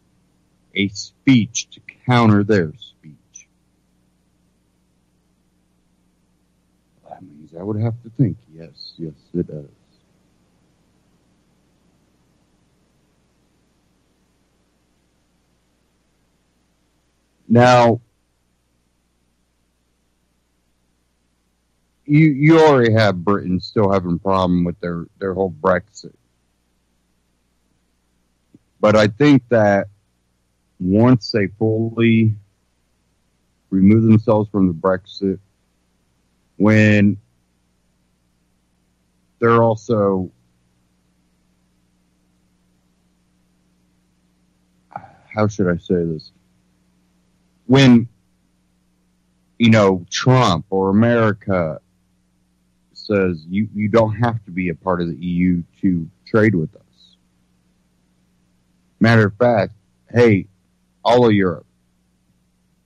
a speech to counter their speech. That means I would have to think, yes, it does. Now, you already have Britain still having a problem with their whole Brexit. But I think that once they fully remove themselves from the Brexit, when they're also, how should I say this? When, Trump or America says you don't have to be a part of the EU to trade with us. Matter of fact, hey, all of Europe,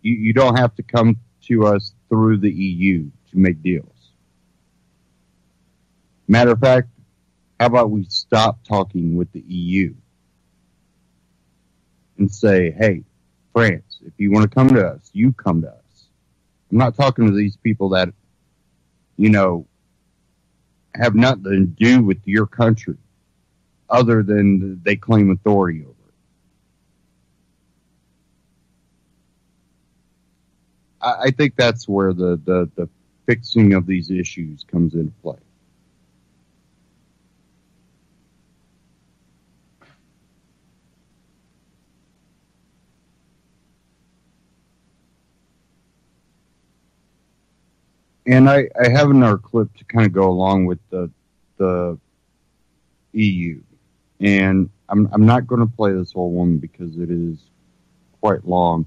you don't have to come to us through the EU to make deals. Matter of fact, how about we stop talking with the EU and say, hey, France, if you want to come to us, you come to us. I'm not talking to these people that, have nothing to do with your country other than they claim authority over it. I think that's where the fixing of these issues comes into play. And I have another clip to kind of go along with the EU. And I'm not going to play this whole one because it is quite long.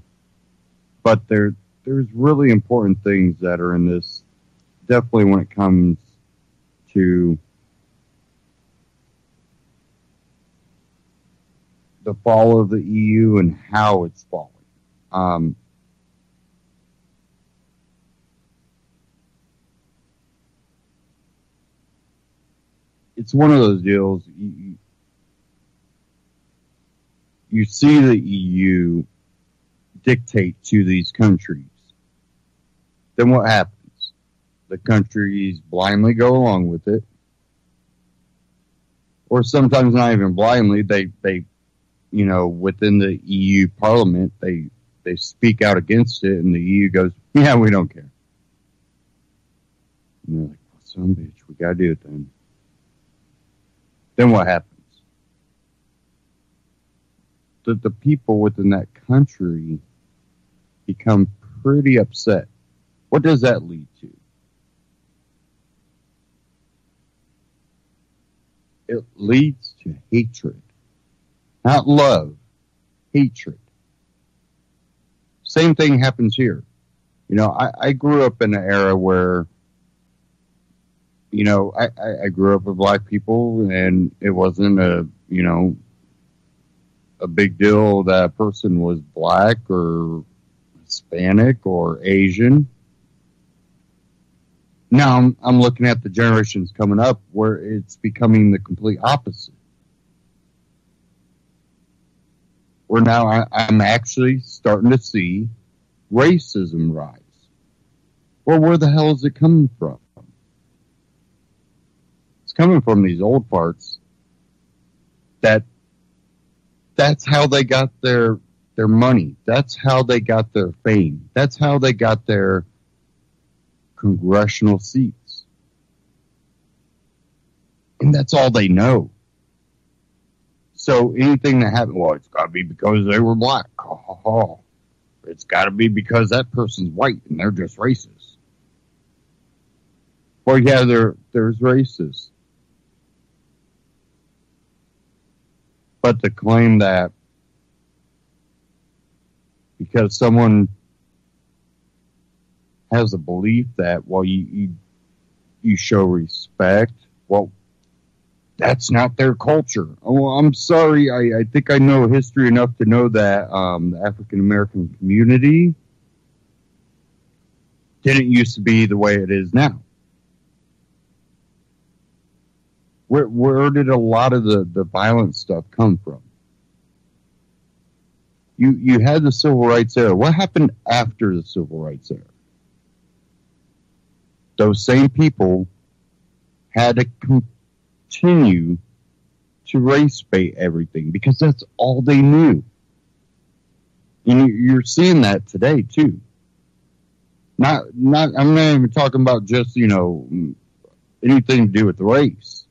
But there's really important things that are in this, definitely when it comes to the fall of the EU and how it's falling. It's one of those deals. You see the EU dictate to these countries. Then what happens? The countries blindly go along with it. Or sometimes not even blindly. They within the EU Parliament, they speak out against it, and the EU goes, yeah, we don't care. And they're like, well, son of a bitch, we got to do it then. Then what happens? The people within that country become pretty upset. What does that lead to? It leads to hatred. Not love, hatred. Same thing happens here. I grew up in an era where I grew up with black people, and it wasn't a big deal that a person was black or Hispanic or Asian. Now I'm looking at the generations coming up where it's becoming the complete opposite. Where now I'm actually starting to see racism rise. Well, where the hell is it coming from? Coming from these old parts that's how they got their money. That's how they got their fame. That's how they got their congressional seats. And that's all they know. So anything that happened, well, it's got to be because they were black. Oh, it's got to be because that person's white and they're just racist. Well, yeah, there's racists. But to claim that because someone has a belief that, well, you show respect, well, that's not their culture. Oh, I'm sorry. I think I know history enough to know that the African American community didn't used to be the way it is now. Where did a lot of the violent stuff come from? You had the civil rights era. What happened after the civil rights era? Those same people had to continue to race bait everything because that's all they knew. And you're seeing that today too. I'm not even talking about just, anything to do with the race.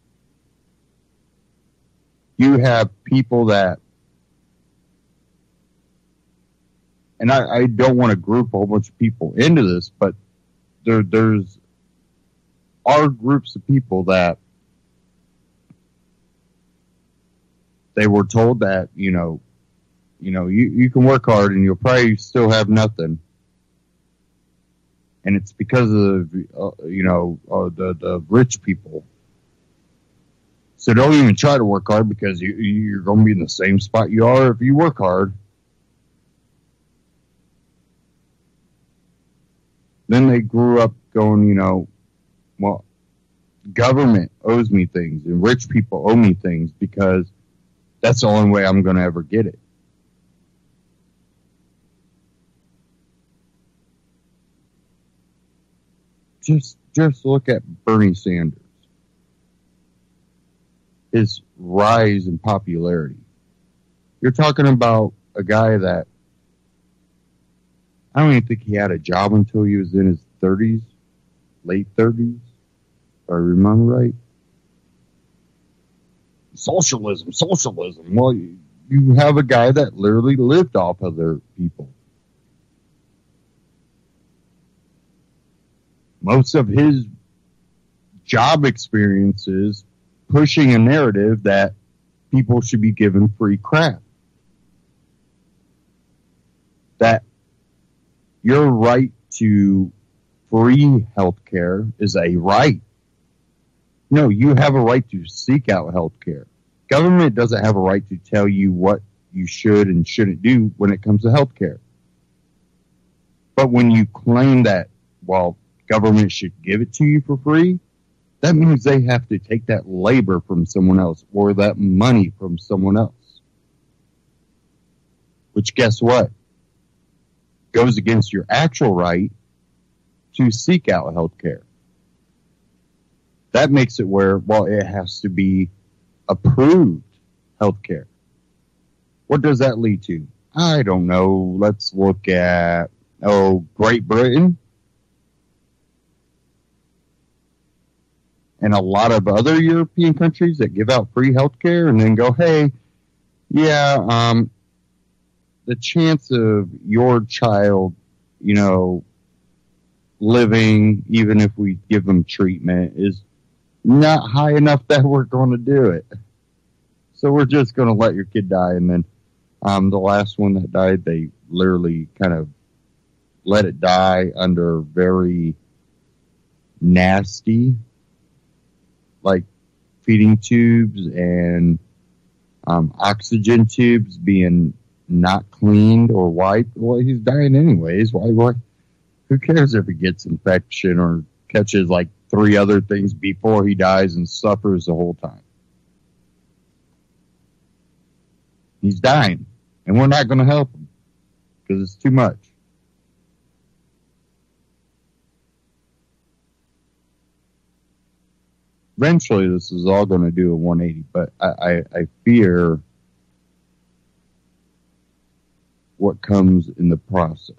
You have people that, and I don't want to group a whole bunch of people into this, but there's groups of people that they were told that, you can work hard and you'll probably still have nothing. And it's because of, the rich people. So don't even try to work hard because you're going to be in the same spot you are if you work hard. Then they grew up going, well, government owes me things and rich people owe me things because that's the only way I'm going to ever get it. Just look at Bernie Sanders. His rise in popularity. You're talking about a guy that I don't even think he had a job until he was in his 30s, late 30s, if I remember right. Socialism. Well, you have a guy that literally lived off other people. Most of his job experiences pushing a narrative that people should be given free crap. That your right to free health care is a right. No, you have a right to seek out health care. Government doesn't have a right to tell you what you should and shouldn't do when it comes to health care. But when you claim that, well, government should give it to you for free, that means they have to take that labor from someone else or that money from someone else. Which, guess what? Goes against your actual right to seek out health care. That makes it where, well, it has to be approved health care. What does that lead to? I don't know. Let's look at, Great Britain. And a lot of other European countries that give out free health care and then go, hey, yeah, the chance of your child, living, even if we give them treatment, is not high enough that we're going to do it. So we're just going to let your kid die. And then the last one that died, they literally kind of let it die under very nasty, like feeding tubes and oxygen tubes being not cleaned or wiped. Well, he's dying anyways. Why? Who cares if he gets infection or catches like 3 other things before he dies and suffers the whole time? He's dying, and we're not going to help him because it's too much. Eventually, this is all going to do a 180, but I fear what comes in the process.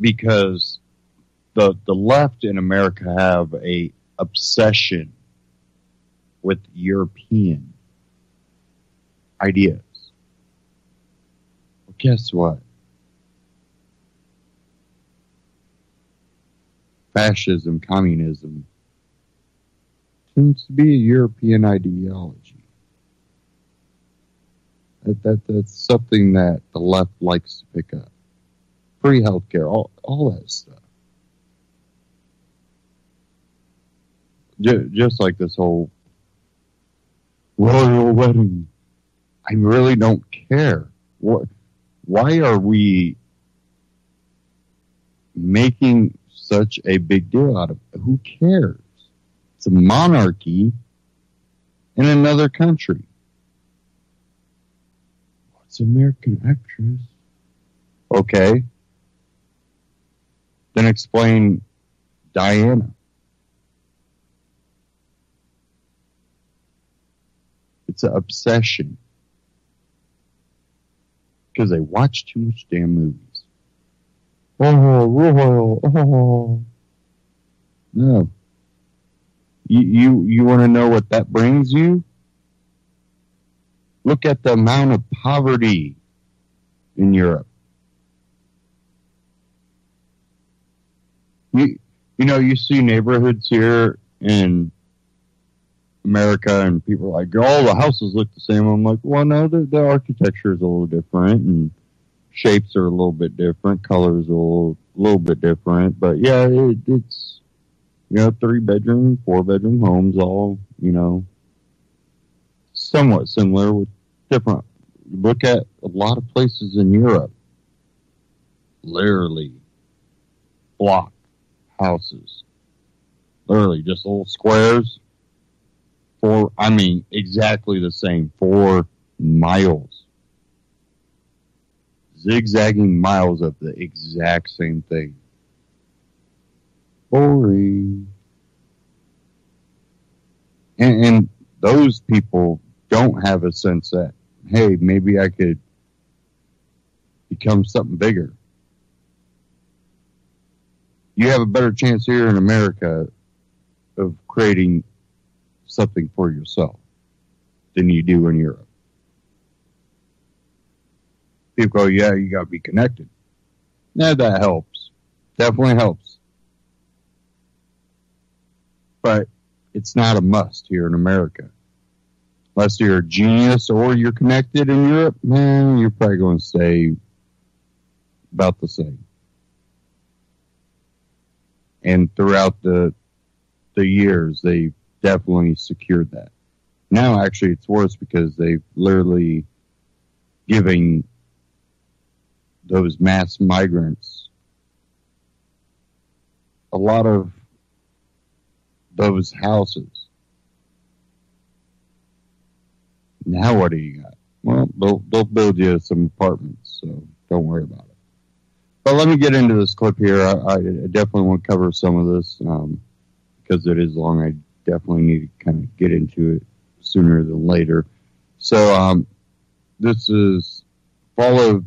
Because the left in America have a obsession with European ideas. Well, guess what? Fascism, communism tends to be a European ideology. That's something that the left likes to pick up. Free healthcare, all that stuff. Just like this whole royal wedding. I really don't care. Why are we making such a big deal out of it? Who cares? It's a monarchy in another country. What's American actress? Okay. Then explain Diana. It's an obsession. Because they watch too much damn movies. Oh. No. You want to know what that brings you? Look at the amount of poverty in Europe. You see neighborhoods here in America, and people are like, "Oh, the houses look the same." I'm like, "Well, no, the architecture is a little different, and shapes are a little bit different, colors are a little bit different." But yeah, it's 3-bedroom, 4-bedroom homes, all somewhat similar with different. Look at a lot of places in Europe, literally block houses, literally just little squares. Exactly the same, 4 miles. Zigzagging miles of the exact same thing. Boring. And those people don't have a sense that, hey, maybe I could become something bigger. You have a better chance here in America of creating something for yourself than you do in Europe. People go, yeah, you got to be connected. Yeah, that helps. Definitely helps. But it's not a must here in America. Unless you're a genius or you're connected in Europe, man, you're probably going to stay about the same. And throughout the years, they've definitely secured that. Now, actually, it's worse because they've literally giving those mass migrants a lot of those houses. Now what do you got? Well, they'll build you some apartments, so don't worry about it. But let me get into this clip here. I definitely want to cover some of this because it is long. I definitely need to kind of get into it sooner than later. So this is follow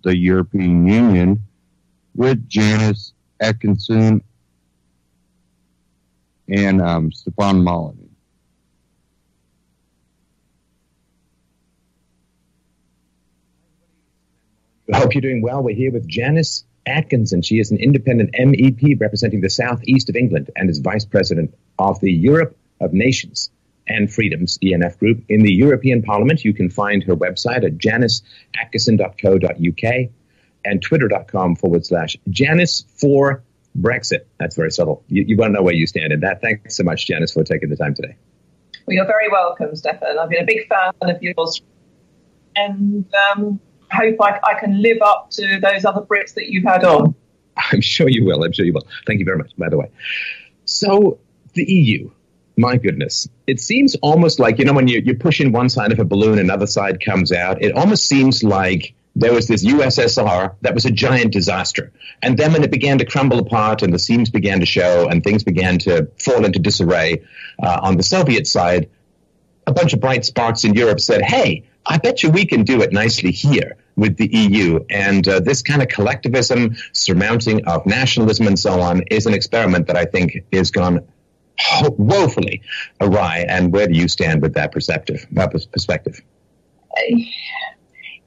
the European Union with Janice Atkinson and Stefan Molyneux. I hope you're doing well. We're here with Janice Atkinson. She is an independent MEP representing the southeast of England and is vice president of the Europe of Nations and Freedoms, ENF group, in the European Parliament. You can find her website at janiceatkinson.co.uk and twitter.com/Janice for Brexit. That's very subtle. You won't know where you stand in that. Thanks so much, Janice, for taking the time today. Well, you're very welcome, Stefan. I've been a big fan of yours, and hope I can live up to those other Brits that you've had on. I'm sure you will. I'm sure you will. Thank you very much, by the way. So the EU, my goodness, it seems almost like, when you push in one side of a balloon, another side comes out. It almost seems like there was this USSR that was a giant disaster. And then when it began to crumble apart and the seams began to show and things began to fall into disarray on the Soviet side, a bunch of bright sparks in Europe said, hey, I bet you we can do it nicely here with the EU. And this kind of collectivism, surmounting of nationalism and so on is an experiment that I think is gone woefully awry. And where do you stand with that perspective?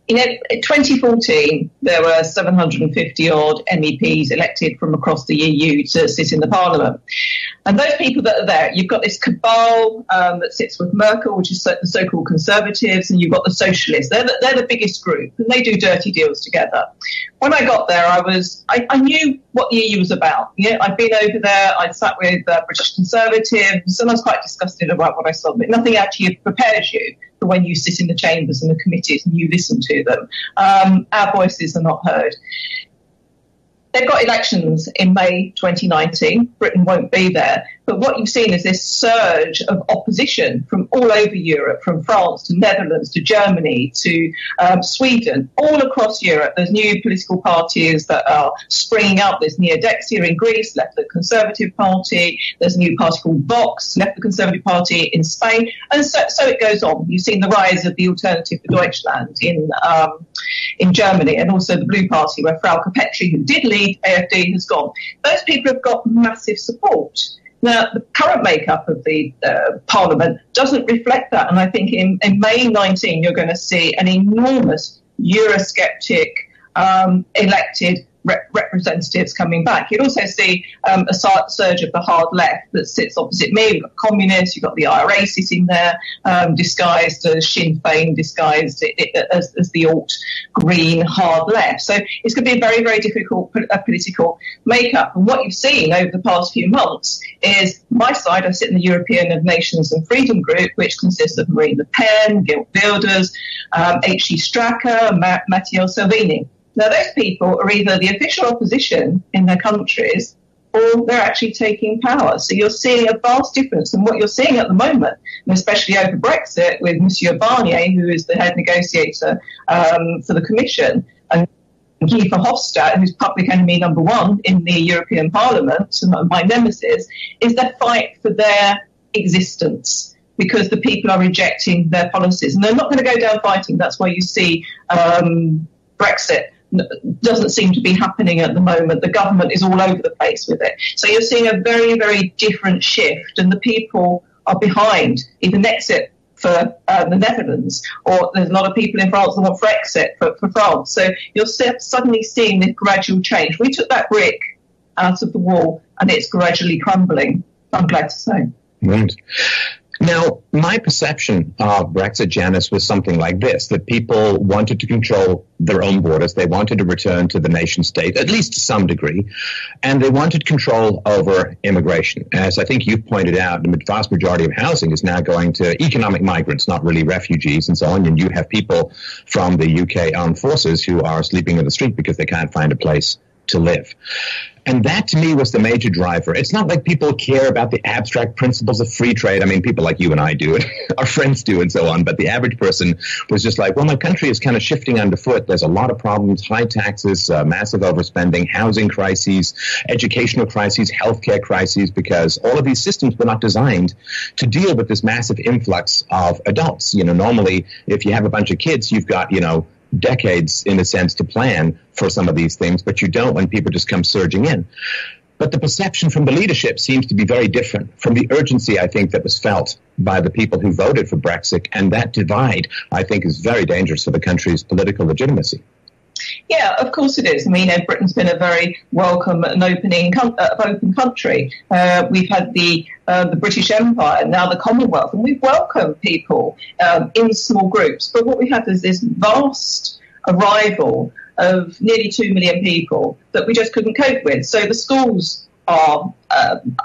In 2014, there were 750-odd MEPs elected from across the EU to sit in the Parliament. And those people that are there, you've got this cabal that sits with Merkel, which is the so-called conservatives, and you've got the socialists. They're the biggest group, and they do dirty deals together. When I got there, I knew what the EU was about. I'd been over there, I'd sat with British conservatives, and I was quite disgusted about what I saw. But nothing actually prepares you for when you sit in the chambers and the committees and you listen to them. Our voices are not heard. They've got elections in May 2019. Britain won't be there. But what you've seen is this surge of opposition from all over Europe, from France to Netherlands to Germany to Sweden, all across Europe. There's new political parties that are springing up. There's Neodexia in Greece, left the Conservative Party. There's a new party called Vox, left the Conservative Party in Spain. And so it goes on. You've seen the rise of the Alternative for Deutschland in Germany, and also the Blue Party, where Frauke Petry, who did lead AfD, has gone. Those people have got massive support. Now, the current makeup of the Parliament doesn't reflect that. And I think in May 19, you're going to see an enormous Eurosceptic elected representatives coming back. You'd also see a surge of the hard left that sits opposite me. We've got communists, you've got the IRA sitting there, disguised as Sinn Féin, disguised as the alt-green hard left. So it's going to be a very, very difficult political makeup. And what you've seen over the past few months is my side, I sit in the European Nations and Freedom Group, which consists of Marine Le Pen, Geert Wilders, H.C. Stracker, Matteo Salvini. Now, those people are either the official opposition in their countries or they're actually taking power. So you're seeing a vast difference. And what you're seeing at the moment, and especially over Brexit with Monsieur Barnier, who is the head negotiator for the Commission, and Guy Verhofstadt, who's public enemy number one in the European Parliament, my nemesis, is their fight for their existence, because the people are rejecting their policies. And they're not going to go down fighting. That's why you see Brexit doesn't seem to be happening at the moment. The government is all over the place with it. So you're seeing a very, very different shift, and the people are behind either Nexit for the Netherlands, or there's a lot of people in France that want Frexit for France. So you're suddenly seeing this gradual change. We took that brick out of the wall, and it's gradually crumbling, I'm glad to say. Right. Now, my perception of Brexit, Janice, was something like this, that people wanted to control their own borders. They wanted to return to the nation state, at least to some degree, and they wanted control over immigration. As I think you've pointed out, the vast majority of housing is now going to economic migrants, not really refugees and so on, and you have people from the UK armed forces who are sleeping in the street because they can't find a place to live. And that, to me, was the major driver. It's not like people care about the abstract principles of free trade. I mean, people like you and I do it, our friends do, and so on. But the average person was just like, well, my country is kind of shifting underfoot. There's a lot of problems, high taxes, massive overspending, housing crises, educational crises, healthcare crises, because all of these systems were not designed to deal with this massive influx of adults. You know, normally, if you have a bunch of kids, you've got, decades, in a sense, to plan for some of these things, but you don't when people just come surging in. But the perception from the leadership seems to be very different from the urgency, I think, that was felt by the people who voted for Brexit. And that divide, I think, is very dangerous for the country's political legitimacy. Yeah, of course it is. I mean, Britain's been a very welcome and open country. We've had the British Empire, now the Commonwealth, and we've welcomed people in small groups. But what we have is this vast arrival of nearly 2 million people that we just couldn't cope with. So the schools are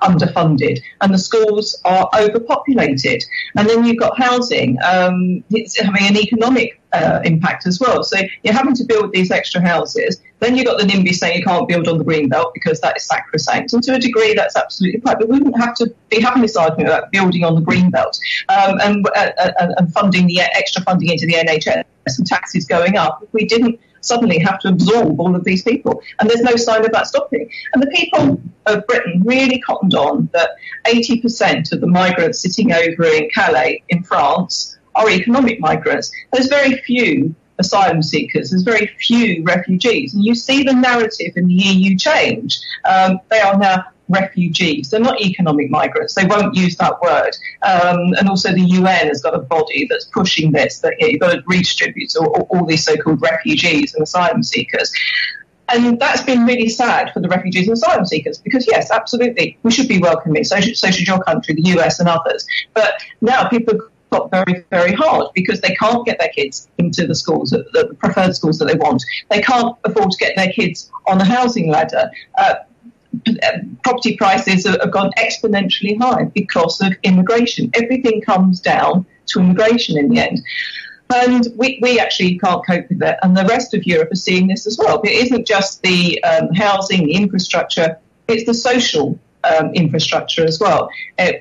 underfunded and the schools are overpopulated. And then you've got housing. It's having an economic impact as well. So you're having to build these extra houses. Then you've got the NIMBY saying you can't build on the Greenbelt because that is sacrosanct. And to a degree, that's absolutely right. But we wouldn't have to be having this argument about building on the Greenbelt and funding the extra funding into the NHS and taxes going up if we didn't suddenly have to absorb all of these people. And there's no sign of that stopping. And the people of Britain really cottoned on that 80% of the migrants sitting over in Calais in France are economic migrants. There's very few asylum seekers. There's very few refugees. And you see the narrative in the EU change. They are now refugees. They're not economic migrants. They won't use that word. And also the UN has got a body that's pushing this, that you've got to redistribute all these so-called refugees and asylum seekers. And that's been really sad for the refugees and asylum seekers because, yes, absolutely, we should be welcoming. So should your country, the US and others. But now people have got very, very hard because they can't get their kids into the schools, the preferred schools that they want. They can't afford to get their kids on the housing ladder. Property prices have gone exponentially high because of immigration. Everything comes down to immigration in the end. And we actually can't cope with it. And the rest of Europe are seeing this as well. It isn't just the housing, the infrastructure, it's the social infrastructure as well.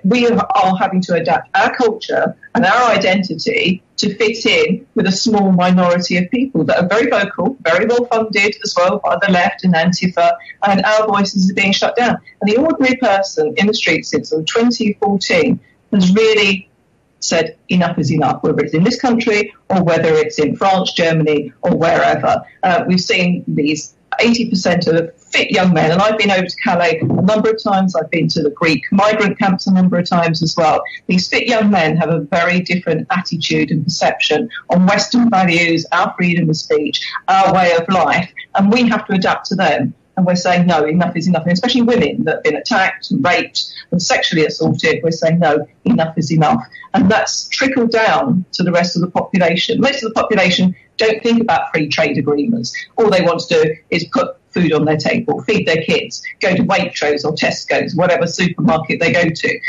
We are having to adapt our culture and our identity to fit in with a small minority of people that are very vocal, very well funded as well by the left and Antifa, and our voices are being shut down. And the ordinary person in the streets since 2014 has really said enough is enough, whether it's in this country or whether it's in France, Germany or wherever. We've seen these 80% of fit young men, and I've been over to Calais a number of times. I've been to the Greek migrant camps a number of times as well. These fit young men have a very different attitude and perception on Western values, our freedom of speech, our way of life, and we have to adapt to them. And we're saying, no, enough is enough. And especially women that have been attacked and raped and sexually assaulted, we're saying, no, enough is enough. And that's trickled down to the rest of the population. Most of the population don't think about free trade agreements. All they want to do is put food on their table, feed their kids, go to Waitrose or Tesco's, whatever supermarket they go to.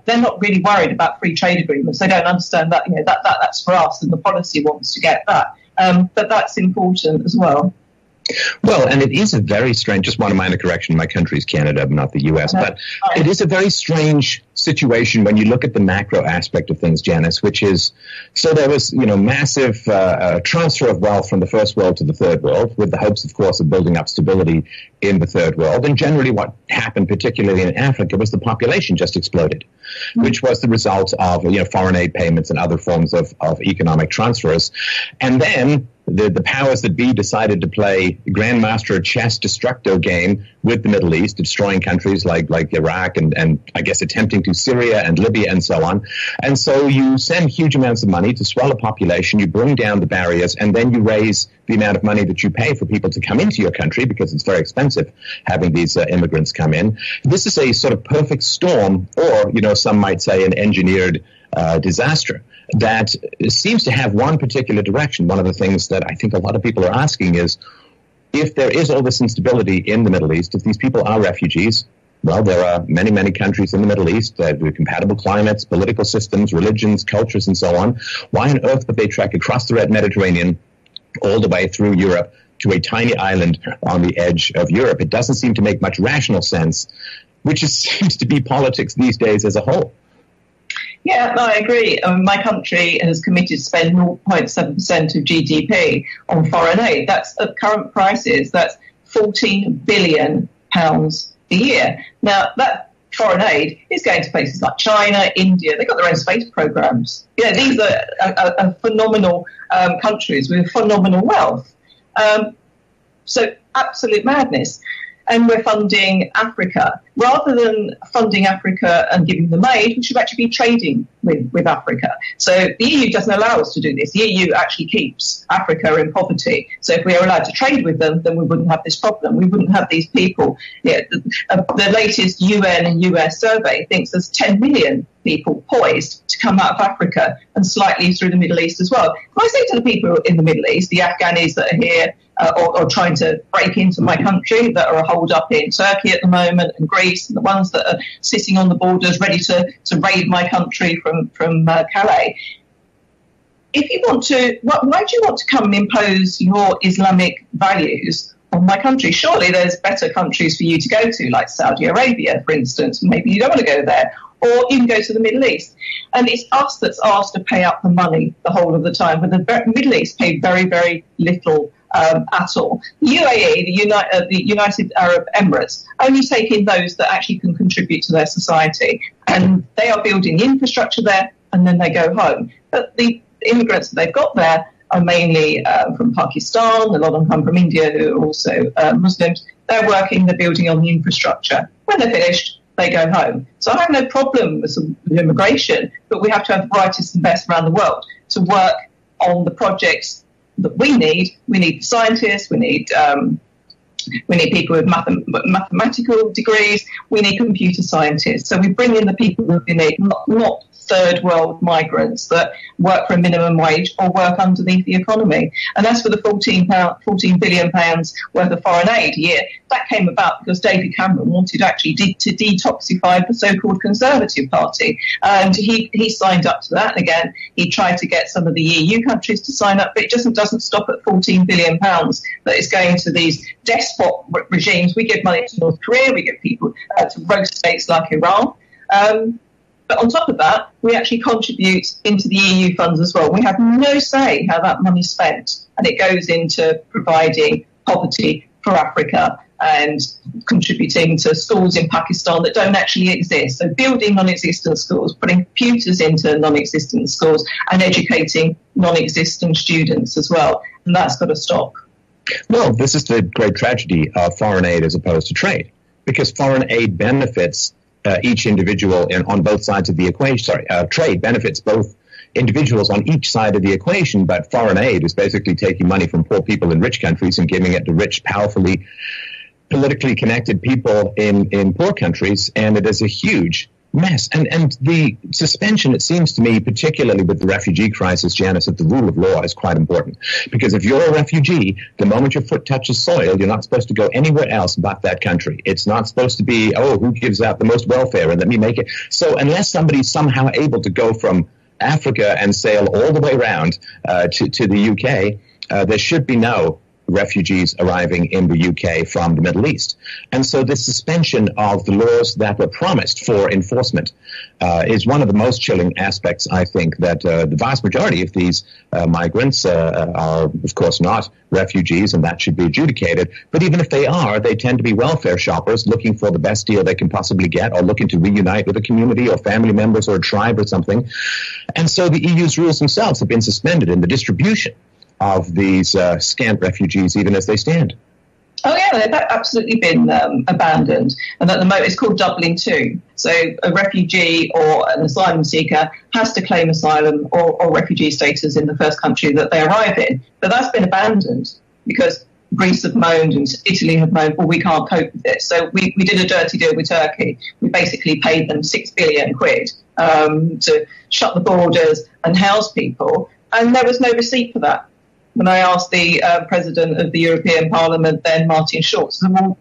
They're not really worried about free trade agreements. They don't understand that, that's for us and the policy wants to get that. But that's important as well. Well, and it is a very strange, just one minor correction, my country is Canada, not the U.S., but it is a very strange situation when you look at the macro aspect of things, Janice, which is, so there was, massive transfer of wealth from the first world to the third world, with the hopes, of course, of building up stability in the third world. And generally what happened, particularly in Africa, was the population just exploded, which was the result of, foreign aid payments and other forms of economic transfers. And then the powers that be decided to play Grandmaster chess destructo game with the Middle East, destroying countries like Iraq and I guess attempting to Syria and Libya and so on. And so you send huge amounts of money to swell a population, you bring down the barriers, and then you raise the amount of money that you pay for people to come into your country because it's very expensive having these immigrants come in. This is a sort of perfect storm, or, some might say an engineered disaster that seems to have one particular direction. One of the things that I think a lot of people are asking is, if there is all this instability in the Middle East, if these people are refugees, well, there are many, many countries in the Middle East that have compatible climates, political systems, religions, cultures, and so on. Why on earth would they trek across the Red Mediterranean all the way through Europe to a tiny island on the edge of Europe? It doesn't seem to make much rational sense, which seems to be politics these days as a whole. Yeah, no, I agree. My country has committed to spend 0.7% of GDP on foreign aid. That's at current prices. That's £14 billion a year. Now, that foreign aid is going to places like China, India. They've got their own space programs. These are phenomenal countries with phenomenal wealth. So absolute madness. And we're funding Africa. Rather than funding Africa and giving them aid, we should actually be trading with Africa. So the EU doesn't allow us to do this. The EU actually keeps Africa in poverty. So if we are allowed to trade with them, then we wouldn't have this problem. We wouldn't have these people. The latest UN and US survey thinks there's 10 million people poised to come out of Africa and slightly through the Middle East as well. When I say to the people in the Middle East, the Afghanis that are here, or trying to break into my country, that are holed up in Turkey at the moment and Greece, and the ones that are sitting on the borders ready to raid my country from Calais. If you want to, why do you want to come and impose your Islamic values on my country? Surely there's better countries for you to go to, like Saudi Arabia, for instance. Maybe you don't want to go there. Or you can go to the Middle East. And it's us that's asked to pay out the money the whole of the time, but the Middle East pay very, very little at all. The UAE, the United Arab Emirates, only take in those that actually can contribute to their society. And they are building the infrastructure there, and then they go home. But the immigrants that they've got there are mainly from Pakistan. A lot of them come from India, who are also Muslims. They're working, they're building on the infrastructure. When they're finished, they go home. So I have no problem with immigration, but we have to have the brightest and best around the world to work on the projects that we need. We need scientists, we need people with mathematical degrees, we need computer scientists. So we bring in the people that we need, not third world migrants that work for a minimum wage or work underneath the economy. And as for the £14 billion worth of foreign aid a year, that came about because David Cameron wanted actually to detoxify the so-called Conservative Party. And he signed up to that. And again, he tried to get some of the EU countries to sign up, but it just doesn't stop at £14 billion that is going to these despot regimes. We give money to North Korea, we give people to rogue states like Iran. But on top of that, we actually contribute into the EU funds as well. We have no say how that money's spent, and it goes into providing poverty for Africa and contributing to schools in Pakistan that don't actually exist. So building non-existent schools, putting computers into non-existent schools and educating non-existent students as well. And that's got to stop. Well, this is the great tragedy of foreign aid as opposed to trade, because foreign aid benefits each individual on both sides of the equation. Trade benefits both individuals on each side of the equation, but foreign aid is basically taking money from poor people in rich countries and giving it to rich, powerfully, politically connected people in poor countries, and it is a huge mess. And the suspension, it seems to me, particularly with the refugee crisis, Janice, that the rule of law is quite important. Because if you're a refugee, the moment your foot touches soil, you're not supposed to go anywhere else but that country. It's not supposed to be, who gives out the most welfare and let me make it. So unless somebody's somehow able to go from Africa and sail all the way around to the UK, there should be no refugees arriving in the UK from the Middle East. And so the suspension of the laws that were promised for enforcement is one of the most chilling aspects, I think, that the vast majority of these migrants are, of course, not refugees, and that should be adjudicated. But even if they are, they tend to be welfare shoppers looking for the best deal they can possibly get, or looking to reunite with a community or family members or a tribe or something. And so the EU's rules themselves have been suspended in the distribution of these scant refugees, even as they stand. Oh, yeah, they've absolutely been abandoned. And at the moment, it's called Dublin II. So a refugee or an asylum seeker has to claim asylum or refugee status in the first country that they arrive in. But that's been abandoned because Greece have moaned and Italy have moaned, well, we can't cope with this. So we did a dirty deal with Turkey. We basically paid them £6 billion to shut the borders and house people. And there was no receipt for that. When I asked the president of the European Parliament, then Martin Schulz, well,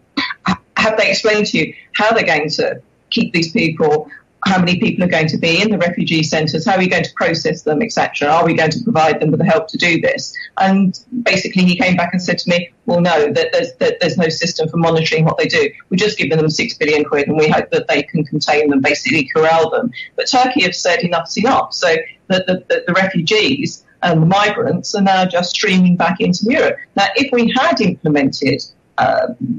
have they explained to you how they're going to keep these people, how many people are going to be in the refugee centres, how are we going to process them, etc.? Are we going to provide them with the help to do this? And basically he came back and said to me, well, no, that there's no system for monitoring what they do. We're just giving them £6 billion and we hope that they can contain them, basically corral them. But Turkey have said enough's enough. So the refugees and the migrants are now just streaming back into Europe. Now, if we had implemented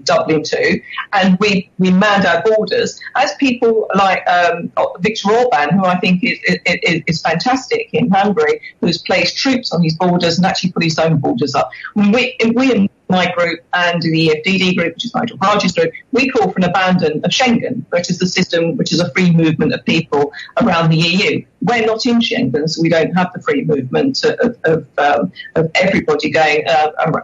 Dublin II and we manned our borders, as people like Viktor Orban, who I think is fantastic in Hungary, who's placed troops on his borders and actually put his own borders up. We in my group and the EFDD group, which is Nigel Farage's group, we call for an abandon of Schengen, which is the system which is a free movement of people around the EU. We're not in Schengen, so we don't have the free movement of everybody going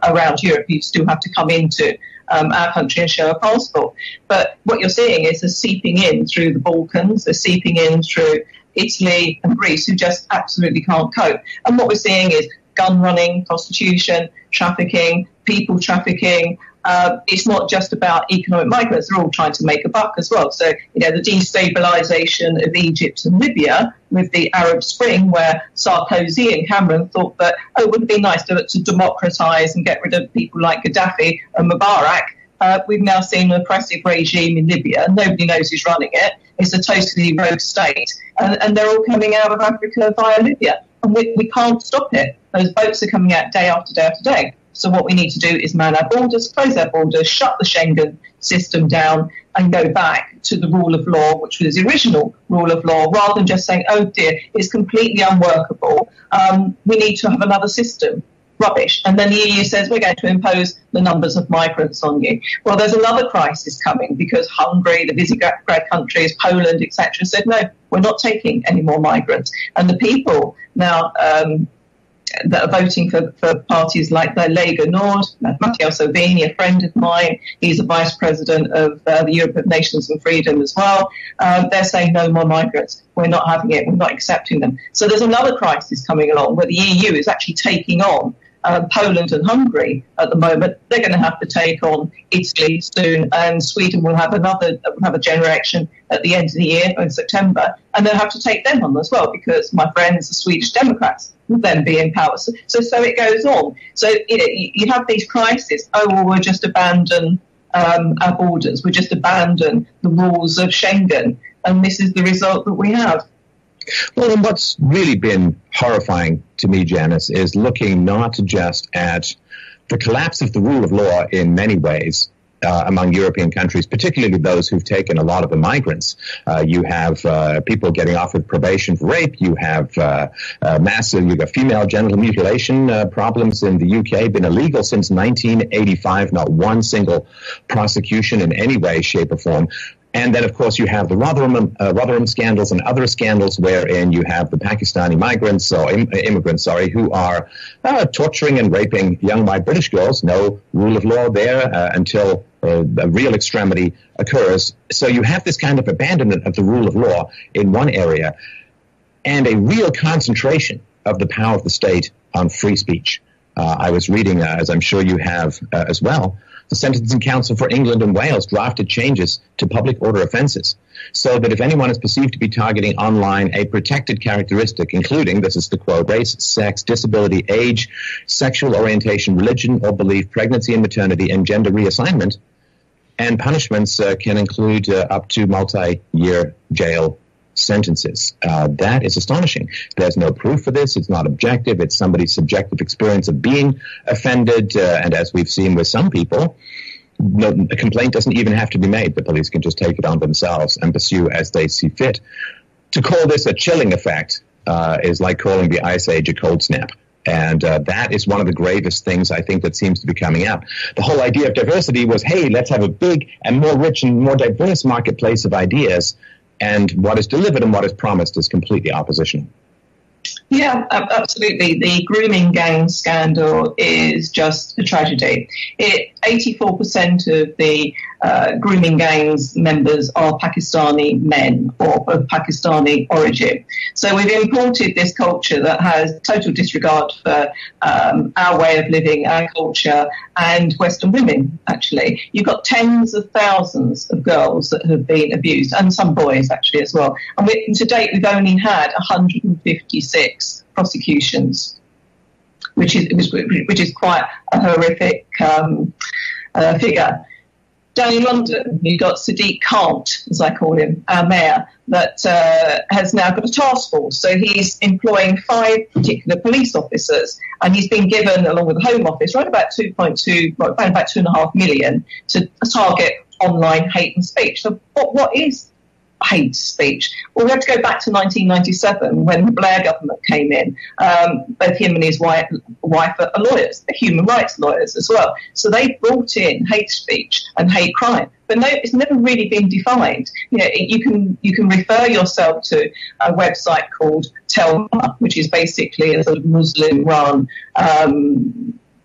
around Europe. You still have to come into our country and show a passport. But what you're seeing is they're seeping in through the Balkans, they're seeping in through Italy and Greece, who just absolutely can't cope. And what we're seeing is gun running, prostitution, trafficking, people trafficking. It's not just about economic migrants. They're all trying to make a buck as well. So, the destabilisation of Egypt and Libya with the Arab Spring, where Sarkozy and Cameron thought that, wouldn't it be nice to democratise and get rid of people like Gaddafi and Mubarak. We've now seen an oppressive regime in Libya. Nobody knows who's running it. It's a totally rogue state. And they're all coming out of Africa via Libya. And we can't stop it. Those boats are coming out day after day after day. So what we need to do is man our borders, close our borders, shut the Schengen system down and go back to the rule of law, which was the original rule of law, rather than just saying, oh dear, it's completely unworkable. We need to have another system. Rubbish. And then the EU says, we're going to impose the numbers of migrants on you. Well, there's another crisis coming because Hungary, the Visegrad countries, Poland, etc., said, no, we're not taking any more migrants. And the people now that are voting for parties like the Lega Nord, Matteo Salvini, a friend of mine, he's a vice president of the Europe of Nations and Freedom as well. They're saying no more migrants. We're not having it. We're not accepting them. So there's another crisis coming along where the EU is actually taking on Poland and Hungary at the moment. They're going to have to take on Italy soon, and Sweden will have a generation at the end of the year in September, and they'll have to take them on as well because my friends, the Swedish Democrats, will then be in power. So it goes on. So you have these crises. Oh, well, we'll just abandon our borders. We'll just abandon the rules of Schengen, and this is the result that we have. Well, and what's really been horrifying to me, Janice, is looking not just at the collapse of the rule of law in many ways, among European countries, particularly those who've taken a lot of the migrants. You have people getting off with probation for rape. You have you've got female genital mutilation problems in the UK, been illegal since 1985, not one single prosecution in any way, shape, or form. And then, of course, you have the Rotherham scandals and other scandals wherein you have the Pakistani migrants or immigrants, who are torturing and raping young white British girls. No rule of law there until a real extremity occurs. So you have this kind of abandonment of the rule of law in one area and a real concentration of the power of the state on free speech. I was reading, as I'm sure you have as well, the Sentencing Council for England and Wales drafted changes to public order offences so that if anyone is perceived to be targeting online a protected characteristic, including, this is the quote, race, sex, disability, age, sexual orientation, religion or belief, pregnancy and maternity, and gender reassignment, and punishments can include up to multi-year jail sentences. That is astonishing. There's no proof for this. It's not objective. It's somebody's subjective experience of being offended. And as we've seen with some people, a complaint doesn't even have to be made. The police can just take it on themselves and pursue as they see fit. To call this a chilling effect is like calling the Ice Age a cold snap. And that is one of the gravest things I think that seems to be coming out. The whole idea of diversity was, hey, let's have a big and more rich and more diverse marketplace of ideas. And what is delivered and what is promised is completely oppositional. Yeah, absolutely. The grooming gang scandal is just a tragedy. 84% of the grooming gangs members are Pakistani men or of Pakistani origin. So we've imported this culture that has total disregard for our way of living, our culture, and Western women, actually. You've got tens of thousands of girls that have been abused, and some boys, actually, as well. And to date, we've only had 156 prosecutions, which is quite a horrific figure. Down in London, you've got Sadiq Kant, as I call him, our mayor, that has now got a task force. So he's employing 5 particular police officers, and he's been given, along with the Home Office, around about 2.5 million to target online hate and speech. So what is hate speech? Well, we have to go back to 1997 when the Blair government came in. Both him and his wife are lawyers, they're human rights lawyers as well. So they brought in hate speech and hate crime. But no, it's never really been defined. You know, you can refer yourself to a website called Telma, which is basically a sort of Muslim-run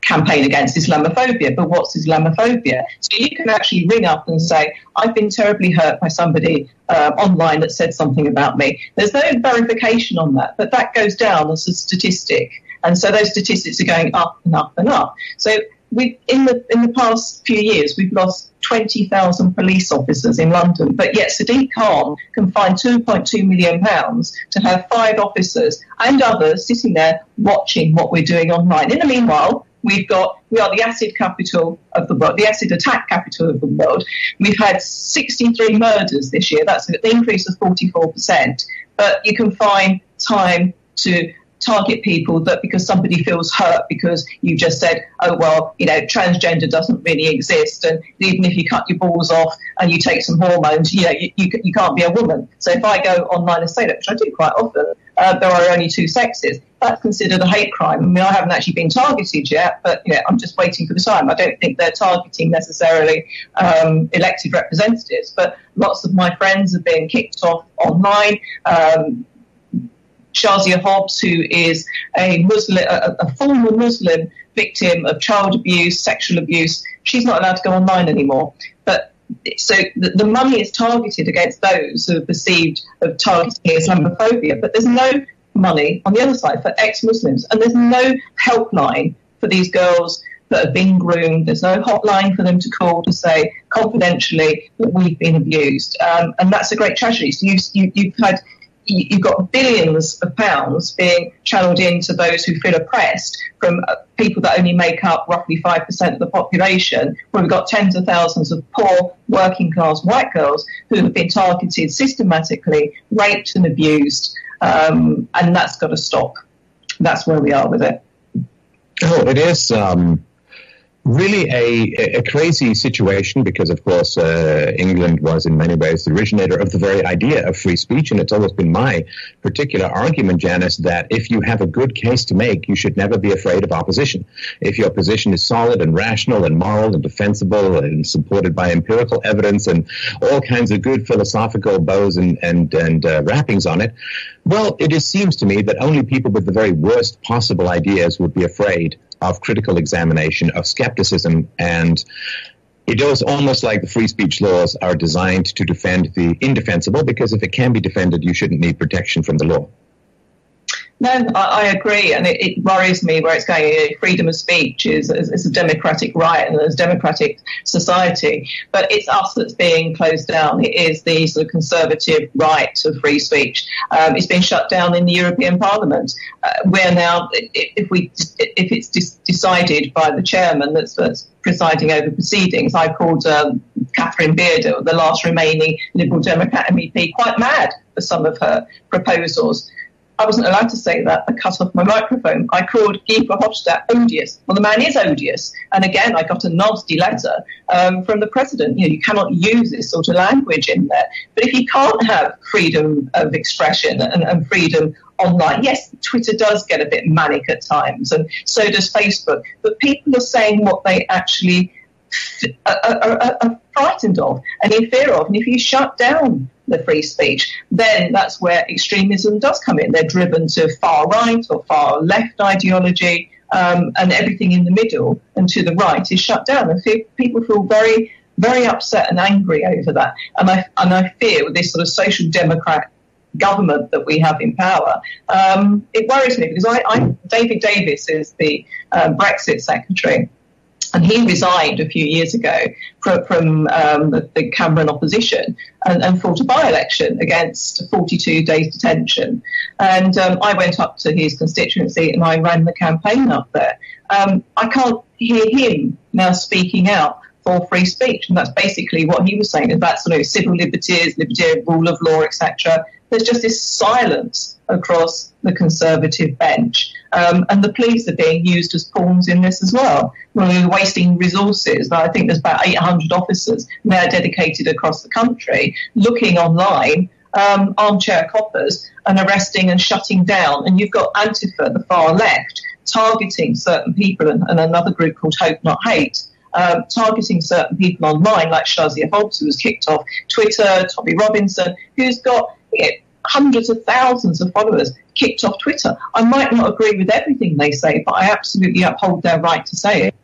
campaign against Islamophobia. But what's Islamophobia? So you can actually ring up and say, I've been terribly hurt by somebody online that said something about me. There's no verification on that, but that goes down as a statistic. And so those statistics are going up and up and up. So in the past few years, we've lost 20,000 police officers in London, but yet Sadiq Khan can find £2.2 million to have 5 officers and others sitting there watching what we're doing online. In the meanwhile, we are the acid capital of the world, the acid attack capital of the world. We've had 63 murders this year. That's an increase of 44%. But you can find time to target people that because somebody feels hurt because you just said, oh, well, you know, transgender doesn't really exist. And even if you cut your balls off and you take some hormones, you know, you can't be a woman. So if I go online and say that, which I do quite often, there are only 2 sexes, that's considered a hate crime. I mean, I haven't actually been targeted yet, but you know, I'm just waiting for the time. I don't think they're targeting necessarily elected representatives, but lots of my friends have been kicked off online. Shazia Hobbs, who is a former Muslim victim of child abuse, sexual abuse, she's not allowed to go online anymore. But so the money is targeted against those who are perceived of targeting Islamophobia, but there's no money on the other side for ex-Muslims, and there's no helpline for these girls that have been groomed. There's no hotline for them to call to say confidentially that we've been abused, and that's a great tragedy. So you've got billions of pounds being channeled into those who feel oppressed from people that only make up roughly 5% of the population, where we've got tens of thousands of poor working class white girls who have been targeted systematically, raped and abused, and that's got to stop. That's where we are with it. Oh, it is. really a crazy situation because, of course, England was in many ways the originator of the very idea of free speech. And it's always been my particular argument, Janice, that if you have a good case to make, you should never be afraid of opposition. If your position is solid and rational and moral and defensible and supported by empirical evidence and all kinds of good philosophical bows and wrappings on it, well, it just seems to me that only people with the very worst possible ideas would be afraid of critical examination, of skepticism, and it is almost like the free speech laws are designed to defend the indefensible, because if it can be defended, you shouldn't need protection from the law. No, I agree, and it worries me where it's going. Freedom of speech is a democratic right and a democratic society, but it's us that's being closed down. It is the sort of conservative right of free speech. It's been shut down in the European Parliament. Where now, if it's decided by the chairman that's presiding over proceedings, I called Catherine Beard, the last remaining Liberal Democrat MEP, quite mad for some of her proposals. I wasn't allowed to say that. I cut off my microphone. I called Guy Verhofstadt odious. Well, the man is odious. And again, I got a nasty letter from the president. You cannot use this sort of language in there. But if you can't have freedom of expression and freedom online, yes, Twitter does get a bit manic at times, and so does Facebook. But people are saying what they actually are frightened of and in fear of. And if you shut down the free speech, then that's where extremism does come in. They're driven to far right or far left ideology, and everything in the middle and to the right is shut down. And people feel very, very upset and angry over that. And I fear with this sort of social democrat government that we have in power, it worries me because David Davis is the Brexit secretary. And he resigned a few years ago from the Cameron opposition and fought a by-election against 42 days detention. And I went up to his constituency and I ran the campaign up there. I can't hear him now speaking out for free speech. And that's basically what he was saying about sort of civil liberties, liberty, rule of law, etc. There's just this silence across the Conservative bench. And the police are being used as pawns in this as well. We're wasting resources. I think there's about 800 officers now dedicated across the country looking online, armchair coppers, and arresting and shutting down. And you've got Antifa, the far left, targeting certain people, and another group called Hope Not Hate, targeting certain people online, like Shazia Hobbs, who was kicked off Twitter, Tommy Robinson, who's got hundreds of thousands of followers, kicked off Twitter. I might not agree with everything they say, but I absolutely uphold their right to say it.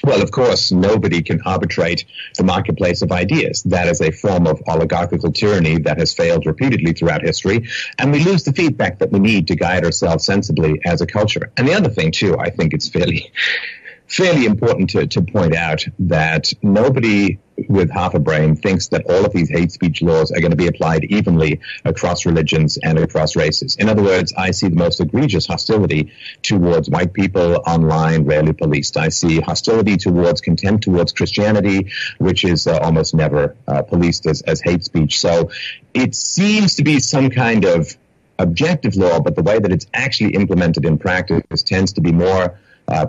Well, of course, nobody can arbitrate the marketplace of ideas. That is a form of oligarchical tyranny that has failed repeatedly throughout history, and we lose the feedback that we need to guide ourselves sensibly as a culture. And the other thing, too, I think it's fairly important to point out that nobody with half a brain thinks that all of these hate speech laws are going to be applied evenly across religions and across races. In other words, I see the most egregious hostility towards white people online, rarely policed. I see hostility towards contempt towards Christianity, which is almost never policed as hate speech. So it seems to be some kind of objective law, but the way that it's actually implemented in practice tends to be more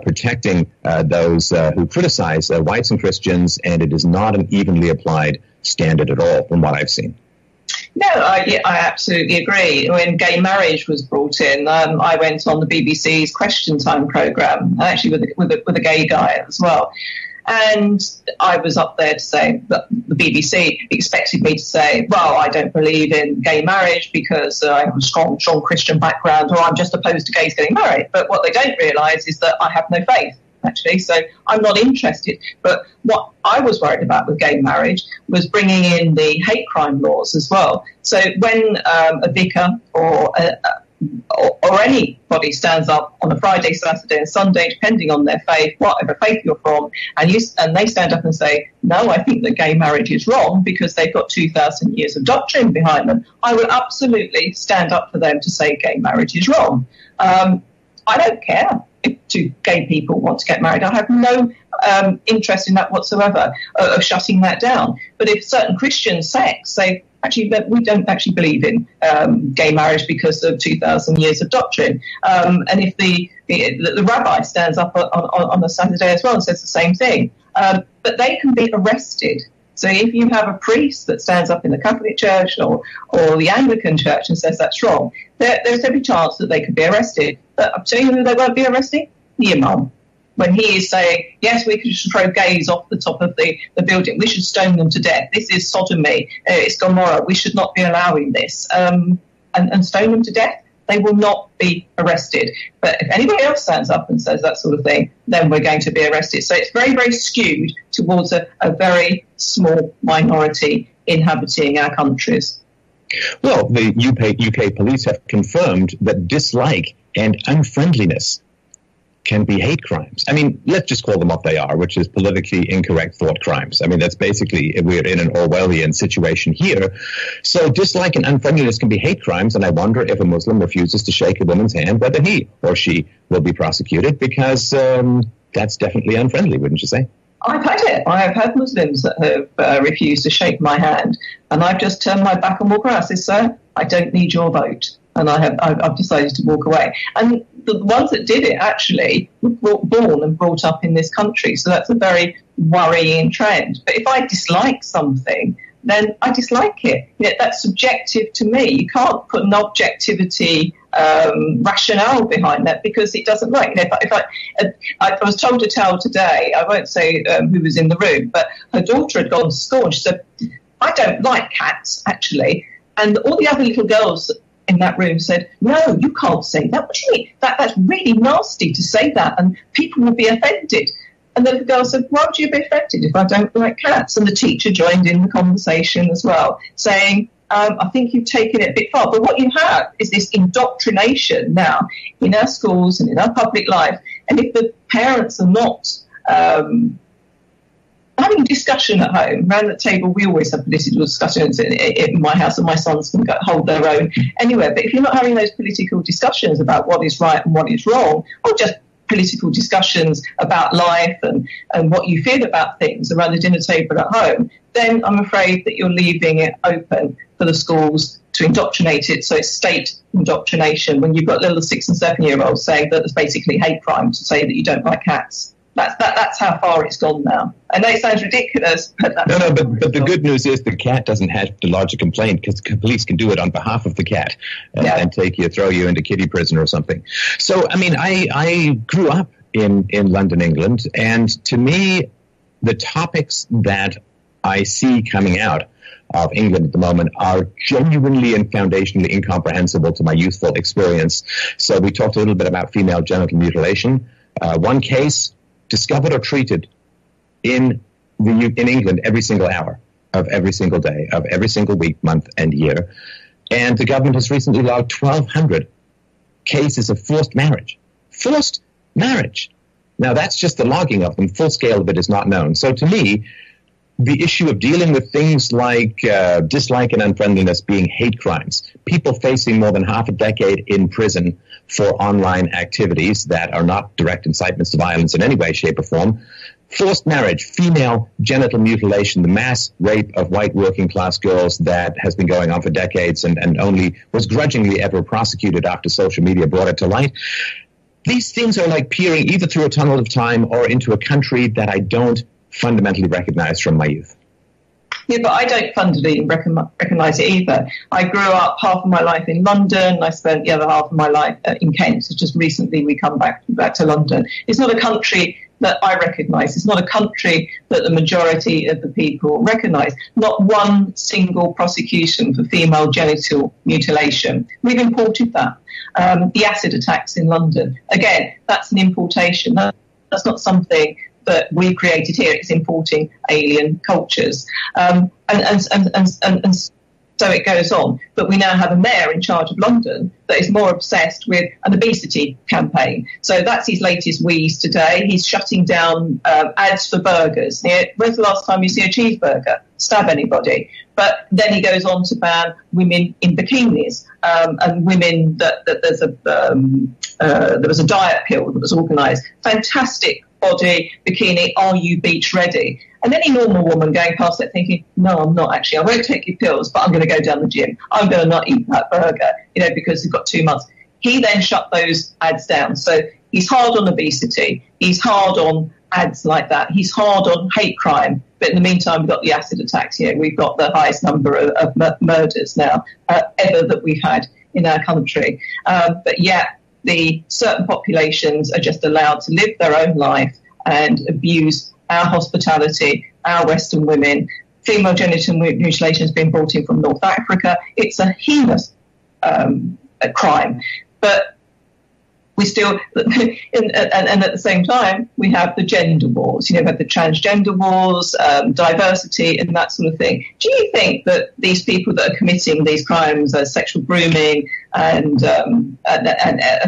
protecting those who criticize whites and Christians, and it is not an evenly applied standard at all from what I've seen. No, I absolutely agree. When gay marriage was brought in, I went on the BBC's Question Time programme, actually with a gay guy as well. And I was up there to say that the BBC expected me to say, well, I don't believe in gay marriage because I have a strong Christian background, or I'm just opposed to gays getting married. But what they don't realise is that I have no faith, actually, so I'm not interested. But what I was worried about with gay marriage was bringing in the hate crime laws as well. So when a vicar or anybody stands up on a Friday, Saturday and Sunday, depending on their faith, whatever faith you're from, and they stand up and say, no, I think that gay marriage is wrong because they've got 2,000 years of doctrine behind them, I will absolutely stand up for them to say gay marriage is wrong. I don't care if two gay people want to get married. I have no interest in that whatsoever, of shutting that down. But if certain Christian sects say, actually, we don't actually believe in gay marriage because of 2,000 years of doctrine, and if the rabbi stands up on a Saturday as well and says the same thing, but they can be arrested. So if you have a priest that stands up in the Catholic Church or the Anglican Church and says that's wrong, there's every chance that they could be arrested. But I'm telling you who they won't be arresting? The imam. When he is saying, yes, we should throw gays off the top of the building, we should stone them to death, this is sodomy, it's Gomorrah, we should not be allowing this, and stone them to death, they will not be arrested. But if anybody else stands up and says that sort of thing, then we're going to be arrested. So it's very, very skewed towards a very small minority inhabiting our countries. Well, the UK police have confirmed that dislike and unfriendliness can be hate crimes. I mean, let's just call them what they are, which is politically incorrect thought crimes. I mean, that's basically, we're in an Orwellian situation here. So dislike and unfriendliness can be hate crimes, and I wonder if a Muslim refuses to shake a woman's hand, whether he or she will be prosecuted, because that's definitely unfriendly, wouldn't you say? I've had it. I have had Muslims that have refused to shake my hand, and I've just turned my back and walked away. I said, sir, I don't need your vote. And I've decided to walk away. And the ones that did it actually were born and brought up in this country. So that's a very worrying trend. But if I dislike something, then I dislike it. That's subjective to me. You can't put an objectivity rationale behind that because it doesn't work. If I was told to tell today, I won't say who was in the room, but her daughter had gone to school and she said, I don't like cats, actually. And all the other little girls in that room said, no, you can't say that. What do you mean? That's really nasty to say that, and people will be offended. And then the girl said, why would you be offended if I don't like cats? And the teacher joined in the conversation as well, saying, I think you've taken it a bit far. But what you have is this indoctrination now in our schools and in our public life. And if the parents are not having discussion at home, around the table, we always have political discussions in my house, and my sons can hold their own anywhere. But if you're not having those political discussions about what is right and what is wrong, or just political discussions about life and what you feel about things around the dinner table at home, then I'm afraid that you're leaving it open for the schools to indoctrinate it. So it's state indoctrination when you've got little 6- and 7-year-olds saying that it's basically hate crime to say that you don't like cats. That's how far it's gone now. I know it sounds ridiculous, but that's but the good news is the cat doesn't have to lodge a complaint because police can do it on behalf of the cat and throw you into kiddie prison or something. So, I mean, I grew up in London, England, and to me, the topics that I see coming out of England at the moment are genuinely and foundationally incomprehensible to my youthful experience. So we talked a little bit about female genital mutilation. One case discovered or treated in England every single hour of every single day of every single week, month, and year. And the government has recently allowed 1,200 cases of forced marriage. Forced marriage. Now, that's just the logging of them. Full scale of it is not known. So to me, the issue of dealing with things like dislike and unfriendliness being hate crimes, people facing more than half a decade in prison for online activities that are not direct incitements to violence in any way, shape, or form, forced marriage, female genital mutilation, the mass rape of white working-class girls that has been going on for decades and only was grudgingly ever prosecuted after social media brought it to light. These things are like peering either through a tunnel of time or into a country that I don't fundamentally recognize from my youth. Yeah, but I don't fundamentally recognise it either. I grew up half of my life in London. I spent the other half of my life in Kent. So just recently we come back to London. It's not a country that I recognise. It's not a country that the majority of the people recognise. Not one single prosecution for female genital mutilation. We've imported that. The acid attacks in London. Again, that's an importation. That's not something that we created here. It's importing alien cultures. And so it goes on. But we now have a mayor in charge of London that is more obsessed with an obesity campaign. So that's his latest wheeze today. He's shutting down ads for burgers. When's the last time you see a cheeseburger stab anybody? But then he goes on to ban women in bikinis and women there was a diet pill that was organised. Fantastic body, bikini, are you beach ready? And any normal woman going past that thinking, no, I'm not actually. I won't take your pills, but I'm going to go down the gym. I'm going to not eat that burger, because you've got 2 months. He then shut those ads down. So he's hard on obesity. He's hard on ads like that. He's hard on hate crime. But in the meantime, we've got the acid attacks here. We've got the highest number of murders now ever that we've had in our country. But yet the certain populations are just allowed to live their own life and abuse our hospitality, our Western women. Female genital mutilation has been brought in from North Africa. It's a heinous crime. But we still, and at the same time, we have the gender wars. We have the transgender wars, diversity, and that sort of thing. Do you think that these people that are committing these crimes, sexual grooming and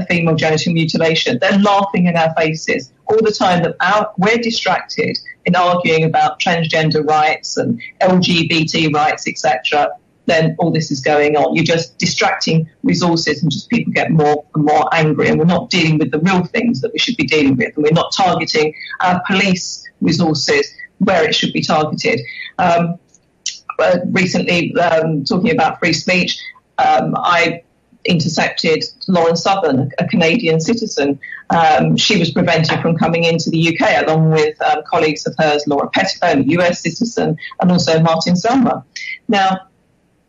female genital mutilation, they're laughing in our faces all the time that we're distracted in arguing about transgender rights and LGBT rights, etc., then all this is going on. You're just distracting resources and just people get more and more angry, and we're not dealing with the real things that we should be dealing with, and we're not targeting our police resources where it should be targeted. Recently, talking about free speech, I intercepted Lauren Southern, a Canadian citizen. She was prevented from coming into the UK, along with colleagues of hers, Laura Pettifer, a US citizen, and also Martin Selma. Now,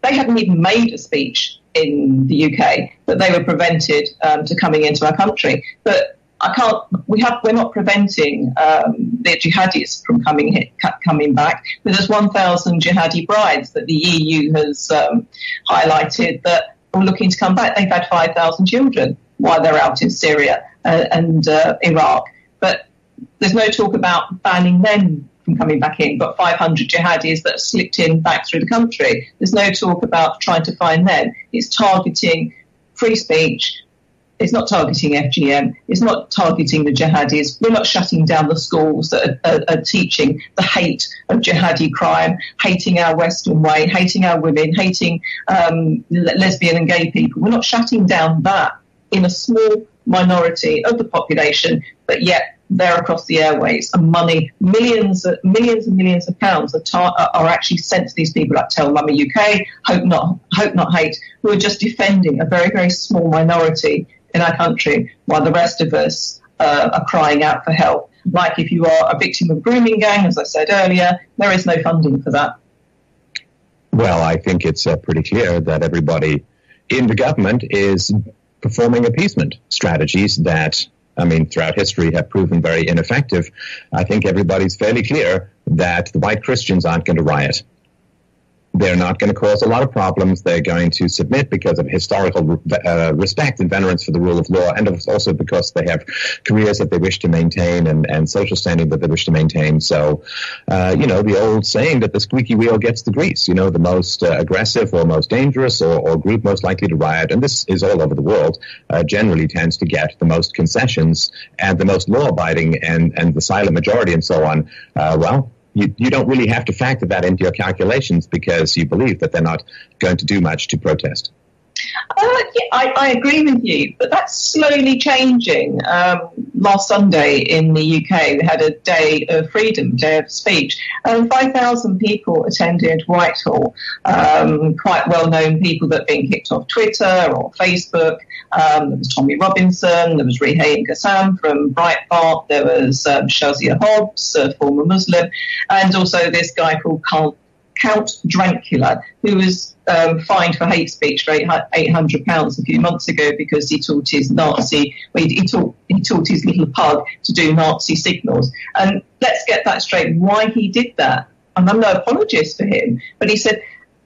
they hadn't even made a speech in the UK, but they were prevented to coming into our country. But we're not preventing the jihadis from coming back. But there's 1,000 jihadi brides that the EU has highlighted that are looking to come back. They've had 5,000 children while they're out in Syria and Iraq. But there's no talk about banning them from coming back in. But 500 jihadis that have slipped in back through the country. There's no talk about trying to find them. It's targeting free speech. It's not targeting FGM. It's not targeting the jihadis. We're not shutting down the schools that are teaching the hate of jihadi crime, hating our Western way, hating our women, hating lesbian and gay people. We're not shutting down that in a small minority of the population, but yet they're across the airways, and money, millions and millions of pounds are actually sent to these people like Tell Mummy UK, Hope Not Hate, who are just defending a very, very small minority in our country, while the rest of us are crying out for help. Like if you are a victim of a grooming gang, as I said earlier, there is no funding for that. Well, I think it's pretty clear that everybody in the government is performing appeasement strategies that, throughout history have proven very ineffective. I think everybody's fairly clear that the white Christians aren't going to riot. They're not going to cause a lot of problems. They're going to submit because of historical respect and venerance for the rule of law, and also because they have careers that they wish to maintain and social standing that they wish to maintain. So, the old saying that the squeaky wheel gets the grease, the most aggressive or most dangerous or group most likely to riot, and this is all over the world, generally tends to get the most concessions and the most law-abiding and the silent majority and so on. You don't really have to factor that into your calculations because you believe that they're not going to do much to protest. I agree with you, but that's slowly changing. Last Sunday in the UK, we had a day of freedom, day of speech. 5,000 people attended Whitehall, quite well-known people that have been kicked off Twitter or Facebook. There was Tommy Robinson, there was Rehan Ghassan from Breitbart, there was Shazia Hobbs, a former Muslim, and also this guy called Count Drancula, who was fined for hate speech for £800 a few months ago because he taught his he taught his little pug to do Nazi signals. And let's get that straight, why he did that. And I'm no apologist for him, but he said,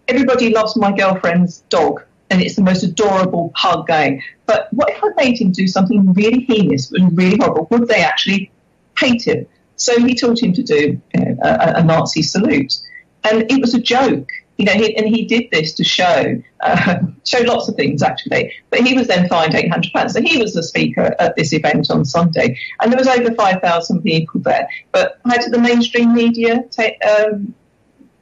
everybody loves my girlfriend's dog, and it's the most adorable pug going. But what if I made him do something really heinous and really horrible? Would they actually hate him? So he taught him to do a Nazi salute. And it was a joke, and he did this to show lots of things, actually. But he was then fined £800. So he was the speaker at this event on Sunday. And there was over 5,000 people there. But how did the mainstream media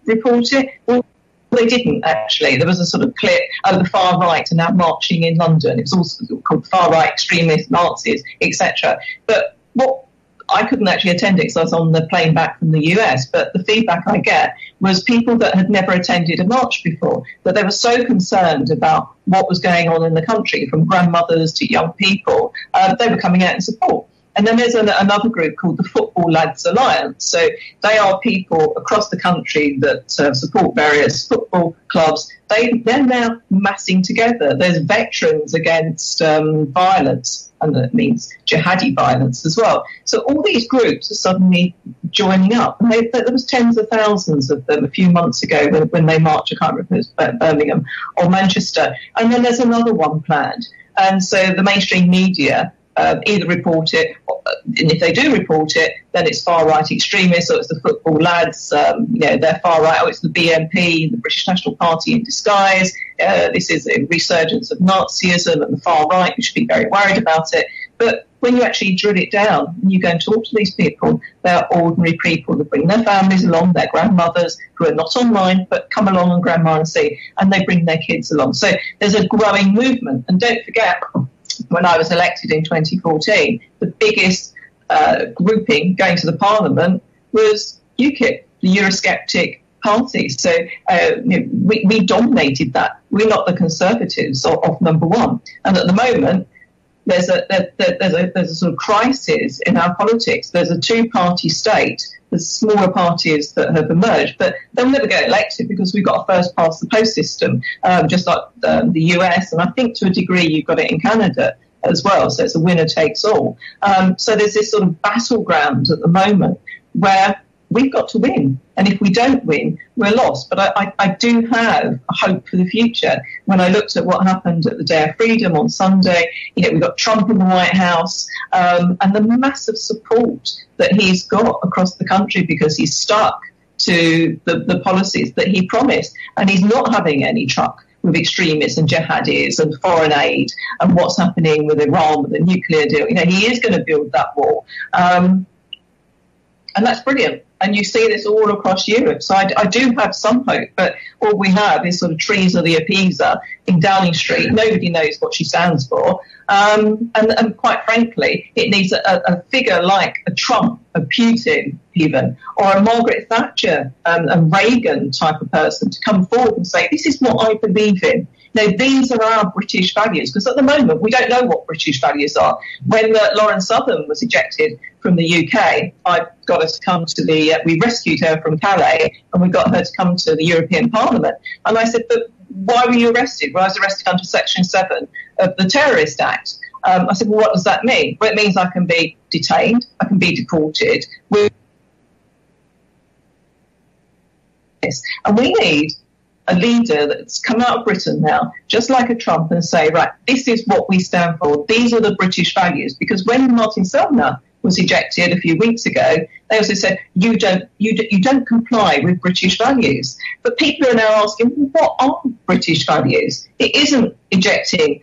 report it? Well, they didn't, actually. There was a sort of clip of the far right are now marching in London. It was also called far right extremist Nazis, etc. But what I couldn't actually attend it because I was on the plane back from the US, but the feedback I get was people that had never attended a march before, that they were so concerned about what was going on in the country, from grandmothers to young people, they were coming out in support. And then there's another group called the Football Lads Alliance. So they are people across the country that support various football clubs. They're now massing together. There's Veterans Against Violence, and that means jihadi violence as well. So all these groups are suddenly joining up. And there was tens of thousands of them a few months ago when they marched. I can't remember if it was Birmingham or Manchester. And then there's another one planned. And so the mainstream media either report it, and if they do report it, then it's far-right extremists, so it's the Football Lads, they're far-right, it's the BNP, the British National Party in disguise, this is a resurgence of Nazism and the far-right, we should be very worried about it. But when you actually drill it down and you go and talk to these people, they're ordinary people that bring their families along, their grandmothers who are not online, but come along and grandma and see, and they bring their kids along. So there's a growing movement. And don't forget, when I was elected in 2014, the biggest grouping going to the Parliament was UKIP, the Eurosceptic party. So we dominated that. We're not the Conservatives of number one. And at the moment, there's a sort of crisis in our politics. There's a two-party state. There's smaller parties that have emerged, but they'll never get elected because we've got a first-past-the-post system, just like the US, and I think to a degree you've got it in Canada as well, so it's a winner-takes-all. So there's this sort of battleground at the moment where we've got to win, and if we don't win, we're lost. But I do have a hope for the future. When I looked at what happened at the Day of Freedom on Sunday, we got Trump in the White House, and the massive support that he's got across the country because he's stuck to the policies that he promised, and he's not having any truck with extremists and jihadis and foreign aid and what's happening with Iran with the nuclear deal. He is going to build that wall. And that's brilliant. And you see this all across Europe. So I do have some hope, but all we have is sort of Teresa the Appeaser in Downing Street. Nobody knows what she stands for. And quite frankly, it needs a figure like a Trump, a Putin even, or a Margaret Thatcher and Reagan type of person to come forward and say, this is what I believe in. These are our British values, because at the moment we don't know what British values are. When Lauren Southern was ejected from the UK, I got her to come to we rescued her from Calais and we got her to come to the European Parliament. And I said, but why were you arrested? Well, I was arrested under Section 7 of the Terrorist Act. I said, well, what does that mean? Well, it means I can be detained, I can be deported. And we need a leader that's come out of Britain now, just like a Trump, and say, right, this is what we stand for. These are the British values. Because when Martin Selner was ejected a few weeks ago, they also said, you don't comply with British values. But people are now asking, what are British values? It isn't ejecting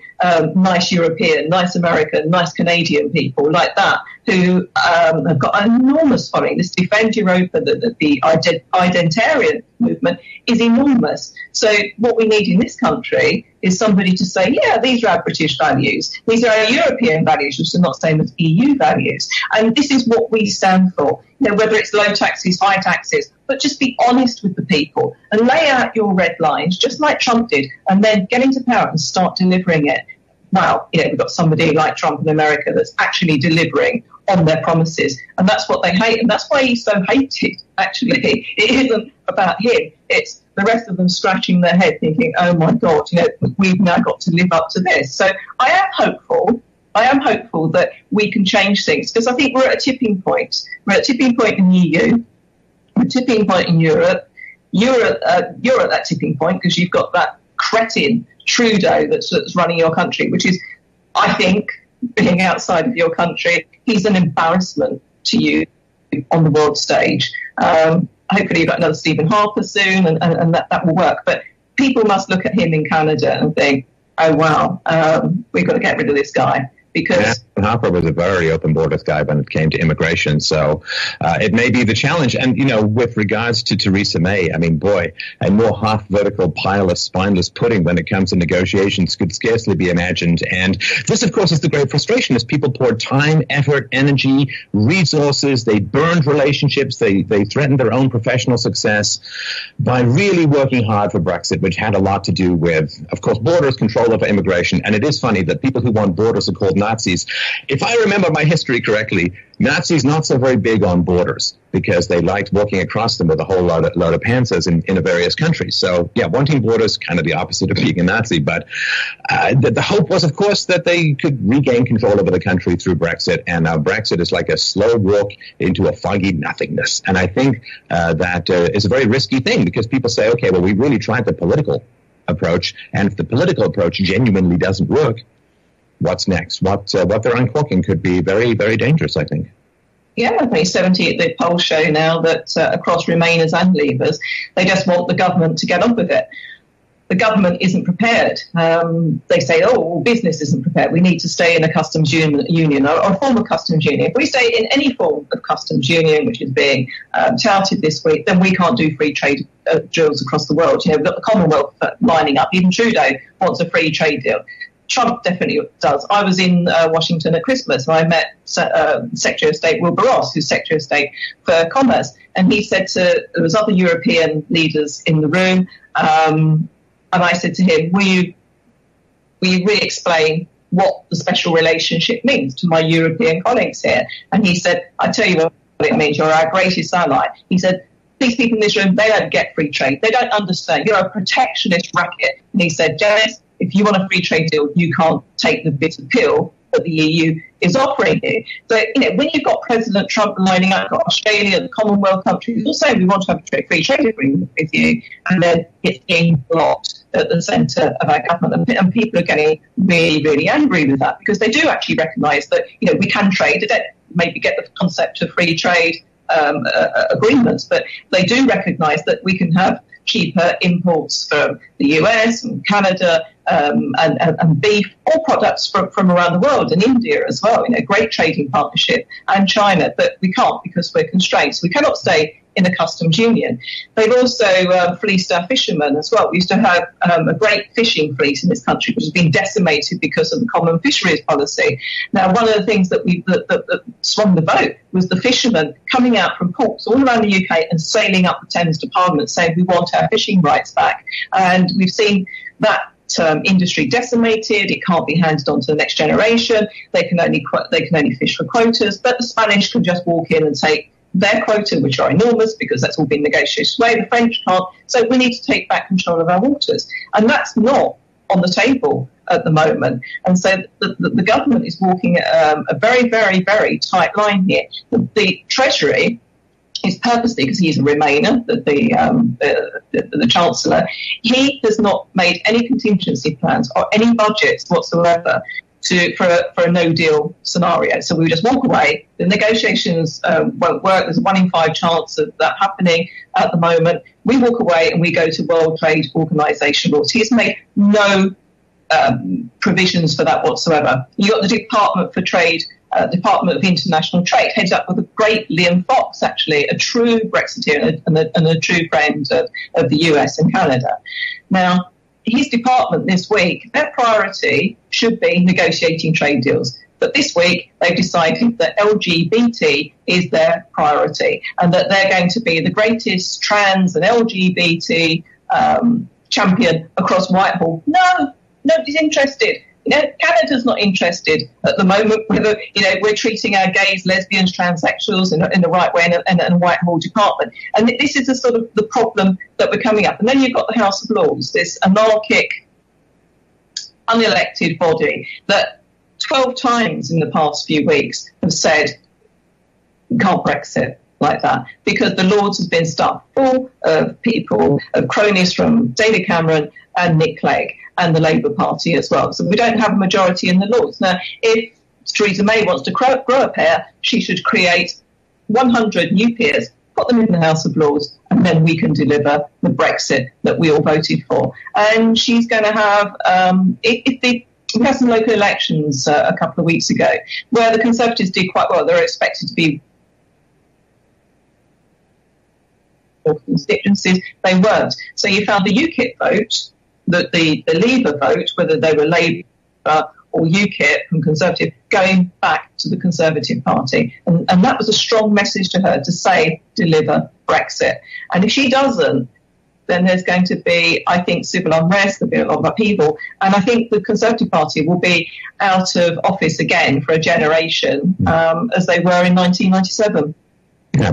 nice European, nice American, nice Canadian people like that who have got an enormous following. This Defend Europa, the identitarian movement, is enormous. So what we need in this country is somebody to say, yeah, these are our British values. These are our European values, which are not the same as EU values. And this is what we stand for. Whether it's low taxes, high taxes, but just be honest with the people and lay out your red lines, just like Trump did, and then get into power and start delivering it. Now, we've got somebody like Trump in America that's actually delivering on their promises, and that's what they hate, and that's why he's so hated, actually. It isn't about him. It's the rest of them scratching their head thinking, oh, my God, we've now got to live up to this. So I am hopeful. I am hopeful that we can change things, because I think we're at a tipping point. We're at a tipping point in the EU, we're at a tipping point in Europe. You're at that tipping point because you've got that cretin Trudeau that's running your country, which is, I think, being outside of your country, he's an embarrassment to you on the world stage. Hopefully you've got another Stephen Harper soon, and that will work. But people must look at him in Canada and think, oh, wow, we've got to get rid of this guy. because Harper was a very open borders guy when it came to immigration. So it may be the challenge. And, you know, with regards to Theresa May, I mean, boy, a more half vertical pile of spineless pudding when it comes to negotiations could scarcely be imagined. And this, of course, is the great frustration as people poured time, effort, energy, resources. They burned relationships. They threatened their own professional success by really working hard for Brexit, which had a lot to do with, of course, borders, control over immigration. And it is funny that people who want borders are called Nazis. If I remember my history correctly, Nazis not so very big on borders because they liked walking across them with a whole lot of panzers in various countries. So, yeah, wanting borders, kind of the opposite of being a Nazi. But the hope was, of course, that they could regain control over the country through Brexit. And now Brexit is like a slow walk into a foggy nothingness. And I think that is a very risky thing because people say, okay, well, we really tried the political approach. And if the political approach genuinely doesn't work, what's next? What they're uncorking could be very, very dangerous, I think. Yeah, I think 70 the polls show now that across Remainers and Leavers, they just want the government to get on with it. The government isn't prepared. They say, oh, well, business isn't prepared. We need to stay in a customs union or a form of customs union. If we stay in any form of customs union, which is being touted this week, then we can't do free trade deals across the world. You know, we've got the Commonwealth lining up. Even Trudeau wants a free trade deal. Trump definitely does. I was in Washington at Christmas and I met Secretary of State Wilbur Ross, who's Secretary of State for Commerce, and he said there was other European leaders in the room, and I said to him, will you re-explain what the special relationship means to my European colleagues here? And he said, I tell you what it means, you're our greatest ally. He said, these people in this room, they don't get free trade. They don't understand. You're a protectionist racket. And he said, Janice, if you want a free trade deal, you can't take the bitter pill that the EU is offering you. So, you know, when you've got President Trump lining up, got Australia, the Commonwealth countries, all saying we want to have a free trade agreement with you, and then it's being blocked at the centre of our government, and people are getting really, really angry with that because they do actually recognise that, you know, we can trade. They don't maybe get the concept of free trade agreements, but they do recognise that we can have cheaper imports from the US and Canada and beef, all products from around the world, and India as well. You know, great trading partnership, and China, but we can't because we're constrained. So we cannot stay in a customs union. They've also fleeced our fishermen as well. We used to have a great fishing fleet in this country, which has been decimated because of the common fisheries policy. Now, one of the things that swung the boat was the fishermen coming out from ports all around the UK and sailing up the Thames to Parliament saying we want our fishing rights back. And we've seen that industry decimated. It can't be handed on to the next generation. They can only fish for quotas, but the Spanish can just walk in and take their quota, which are enormous because that's all been negotiated away. The French can't. So we need to take back control of our waters. And that's not on the table at the moment. And so the government is walking a very, very, very tight line here. The Treasury is purposely, because he's a Remainer, the Chancellor, he has not made any contingency plans or any budgets whatsoever for a no-deal scenario. So we just walk away. The negotiations won't work. There's a 1 in 5 chance of that happening at the moment. We walk away and we go to World Trade Organization rules. He's made no provisions for that whatsoever. You've got the Department for Trade, Department of International Trade, headed up with the great Liam Fox, actually, a true Brexiteer and a true friend of the US and Canada. Now, his department this week, their priority should be negotiating trade deals. But this week, they've decided that LGBT is their priority and that they're going to be the greatest trans and LGBT champion across Whitehall. No, nobody's interested. You know, Canada's not interested at the moment whether, you know, we're treating our gays, lesbians, transsexuals in the right way in a Whitehall department. And this is the sort of the problem that we're coming up. And then you've got the House of Lords, this anarchic, unelected body that 12 times in the past few weeks have said, we can't Brexit like that, because the Lords have been stuffed full of people, of cronies from David Cameron and Nick Clegg and the Labour Party as well. So we don't have a majority in the Lords. Now, if Theresa May wants to grow a pair, she should create 100 new peers, put them in the House of Lords, and then we can deliver the Brexit that we all voted for. And she's going to have, if the we had some local elections a couple of weeks ago where the Conservatives did quite well. They were expected to be constituencies. They weren't. So you found the UKIP vote, the Labour vote, whether they were Labour or UKIP and Conservative, going back to the Conservative Party. And that was a strong message to her to say, deliver Brexit. And if she doesn't, then there's going to be, I think, civil unrest, there'll be a lot of upheaval. And I think the Conservative Party will be out of office again for a generation, as they were in 1997.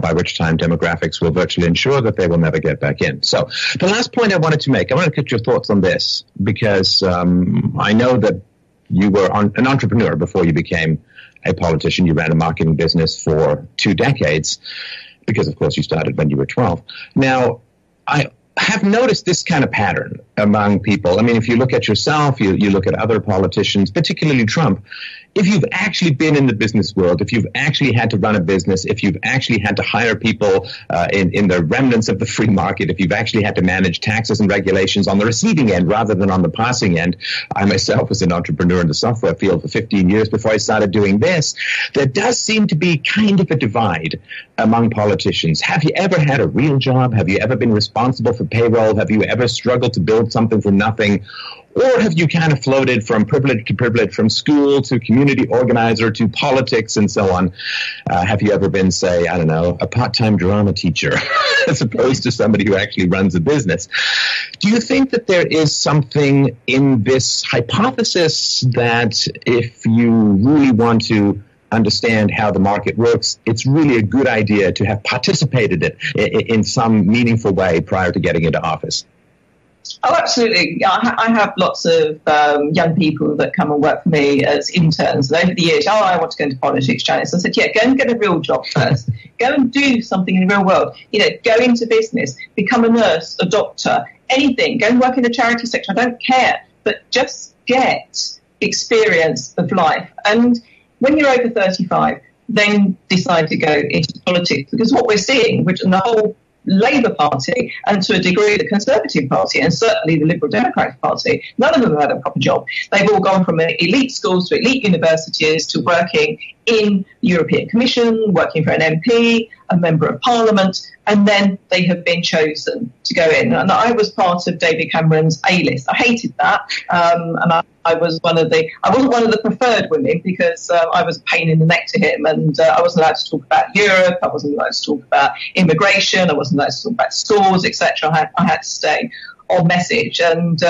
By which time demographics will virtually ensure that they will never get back in. So the last point I wanted to make, I want to get your thoughts on this, because I know that you were an entrepreneur before you became a politician. You ran a marketing business for 2 decades because, of course, you started when you were 12. Now, I have noticed this kind of pattern among people. I mean, if you look at yourself, you look at other politicians, particularly Trump, if you've actually been in the business world, if you've actually had to run a business, if you've actually had to hire people in the remnants of the free market, if you've actually had to manage taxes and regulations on the receiving end rather than on the passing end. I myself was an entrepreneur in the software field for 15 years before I started doing this. There does seem to be kind of a divide among politicians. Have you ever had a real job? Have you ever been responsible for payroll? Have you ever struggled to build something from nothing? Or have you kind of floated from privilege to privilege, from school to community organizer to politics and so on? Have you ever been, say, I don't know, a part-time drama teacher as opposed to somebody who actually runs a business? Do you think that there is something in this hypothesis that if you really want to understand how the market works, it's really a good idea to have participated in some meaningful way prior to getting into office? Oh, absolutely. I have lots of young people that come and work for me as interns. And over the years, I want to go into politics, Janice. I said, yeah, go and get a real job first. Go and do something in the real world. You know, go into business, become a nurse, a doctor, anything. Go and work in the charity sector. I don't care. But just get experience of life. And when you're over 35, then decide to go into politics. Because what we're seeing, which in the whole Labour Party and to a degree the Conservative Party and certainly the Liberal Democratic Party, none of them have had a proper job. They've all gone from elite schools to elite universities to working in the European Commission, working for an MP, a Member of Parliament, and then they have been chosen to go in. And I was part of David Cameron's A-list. I hated that, and I was I wasn't one of the preferred women because I was a pain in the neck to him, and I wasn't allowed to talk about Europe, I wasn't allowed to talk about immigration, I wasn't allowed to talk about schools, etc. I had to stay on message. And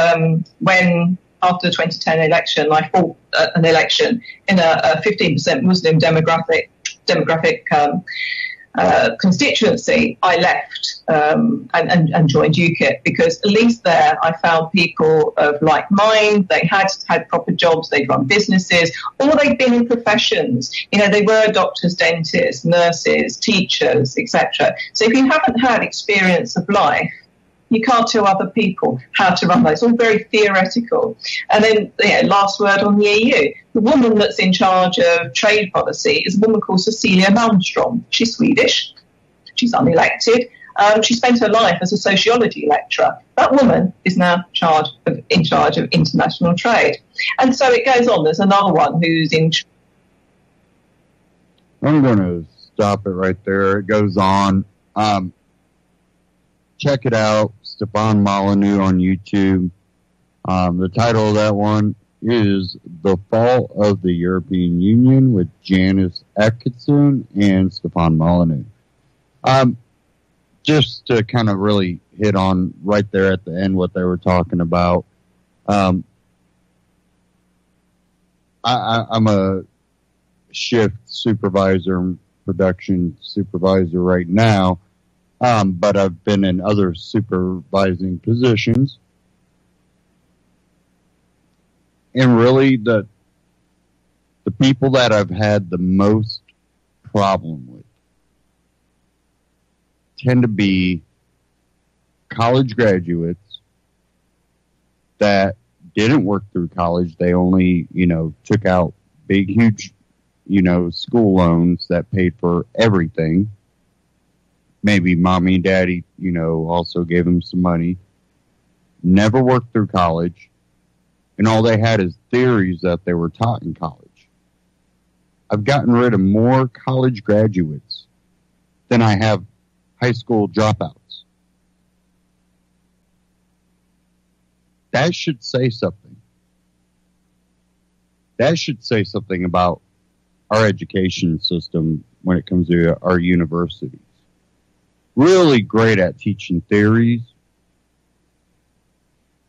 when after the 2010 election, I fought an election in a 15% Muslim demographic constituency, I left and joined UKIP because at least there I found people of like mind. They had proper jobs, they'd run businesses, or they'd been in professions. You know, they were doctors, dentists, nurses, teachers, etc. So if you haven't had experience of life, you can't tell other people how to run that. It's all very theoretical. And then, last word on the EU. The woman that's in charge of trade policy is a woman called Cecilia Malmström. She's Swedish. She's unelected. She spent her life as a sociology lecturer. That woman is now in charge of international trade. And so it goes on. There's another one who's in... I'm going to stop it right there. It goes on. Check it out, Stefan Molyneux on YouTube. The title of that one is The Fall of the European Union with Janice Atkinson and Stefan Molyneux. Just to kind of really hit on right there at the end what they were talking about. I'm a shift supervisor, production supervisor right now. But I've been in other supervising positions. And really the people that I've had the most problem with tend to be college graduates that didn't work through college. They only, took out big, huge, school loans that paid for everything. Maybe mommy and daddy, also gave them some money. Never worked through college. and all they had is theories that they were taught in college. I've gotten rid of more college graduates than I have high school dropouts. That should say something. That should say something about our education system when it comes to our universities. Really great at teaching theories,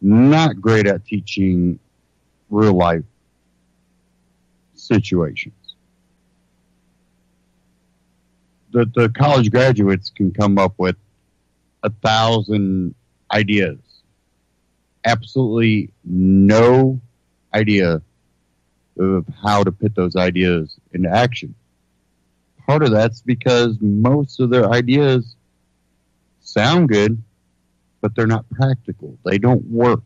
not great at teaching real life situations. The college graduates can come up with 1,000 ideas. Absolutely no idea of how to put those ideas into action. Part of that's because most of their ideas sound good, but they're not practical. They don't work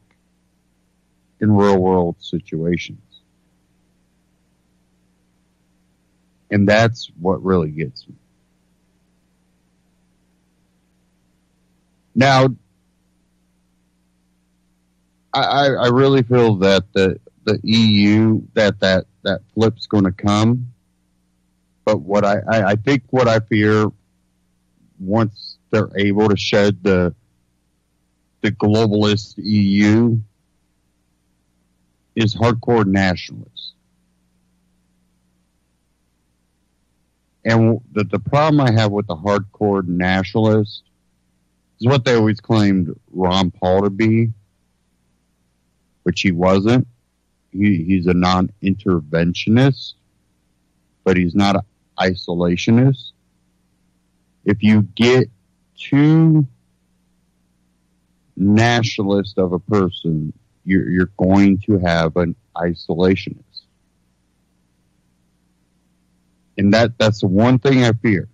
in real world situations. And that's what really gets me. Now, I really feel that the EU, that flip's going to come. But what I think what I fear, once they're able to shed the globalist EU, is hardcore nationalists. And the problem I have with the hardcore nationalists is what they always claimed Ron Paul to be, which he wasn't. He's a non-interventionist, but he's not an isolationist. If you get too nationalist of a person, you're going to have an isolationist. And that's the one thing I fear.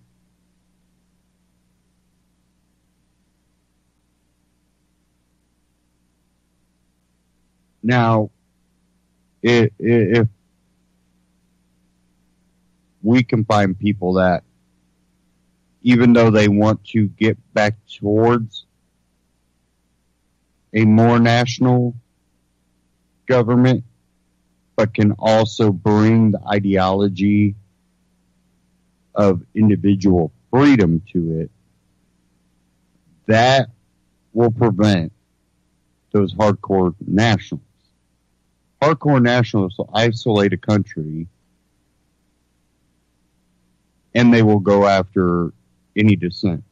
Now, if we can find people that, even though they want to get back towards a more national government, but can also bring the ideology of individual freedom to it, that will prevent those hardcore nationalists. Hardcore nationalists will isolate a country, and they will go after any dissent.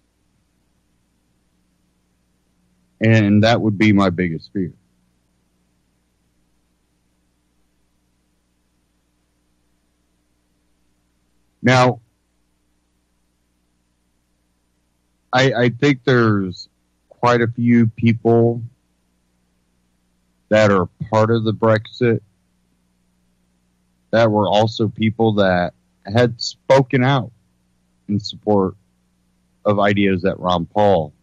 And that would be my biggest fear. Now, I think there's quite a few people that are part of the Brexit that were also people that had spoken out in support of ideas that Ron Paul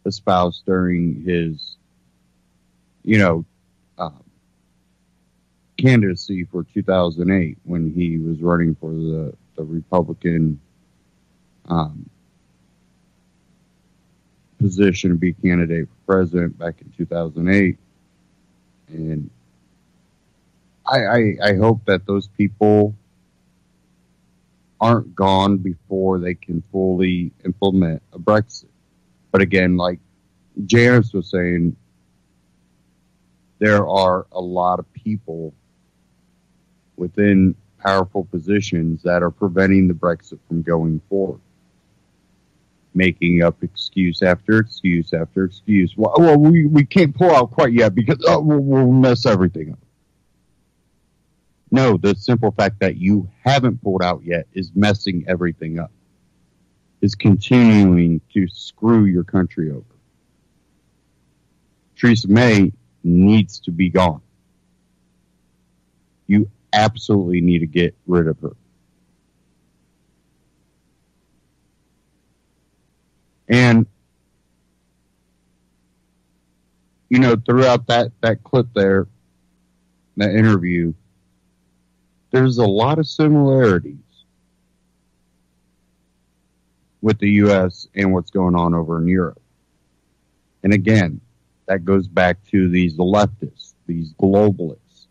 espoused during his, candidacy for 2008 when he was running for the Republican position to be candidate for president back in 2008. And I hope that those people aren't gone before they can fully implement a Brexit. But again, like Janice was saying, there are a lot of people within powerful positions that are preventing the Brexit from going forward, making up excuse after excuse after excuse. Well, we can't pull out quite yet because we'll mess everything up. No, the simple fact that you haven't pulled out yet is messing everything up, is continuing to screw your country over. Theresa May needs to be gone. You absolutely need to get rid of her. And, throughout that clip there, that interview, there's a lot of similarities with the U.S. and what's going on over in Europe. And again, that goes back to the leftists. these globalists.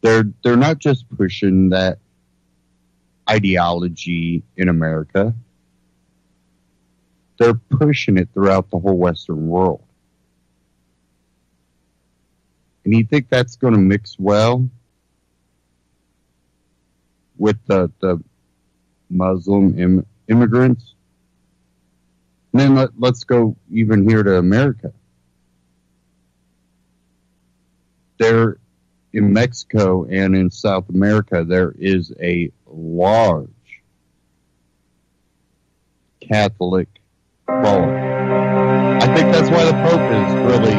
They're not just pushing that ideology in America. They're pushing it throughout the whole Western world. And you think that's going to mix well with the Muslim immigrants? And then let's go even here to America. There, in Mexico and in South America, there is a large Catholic following. I think that's why the Pope is really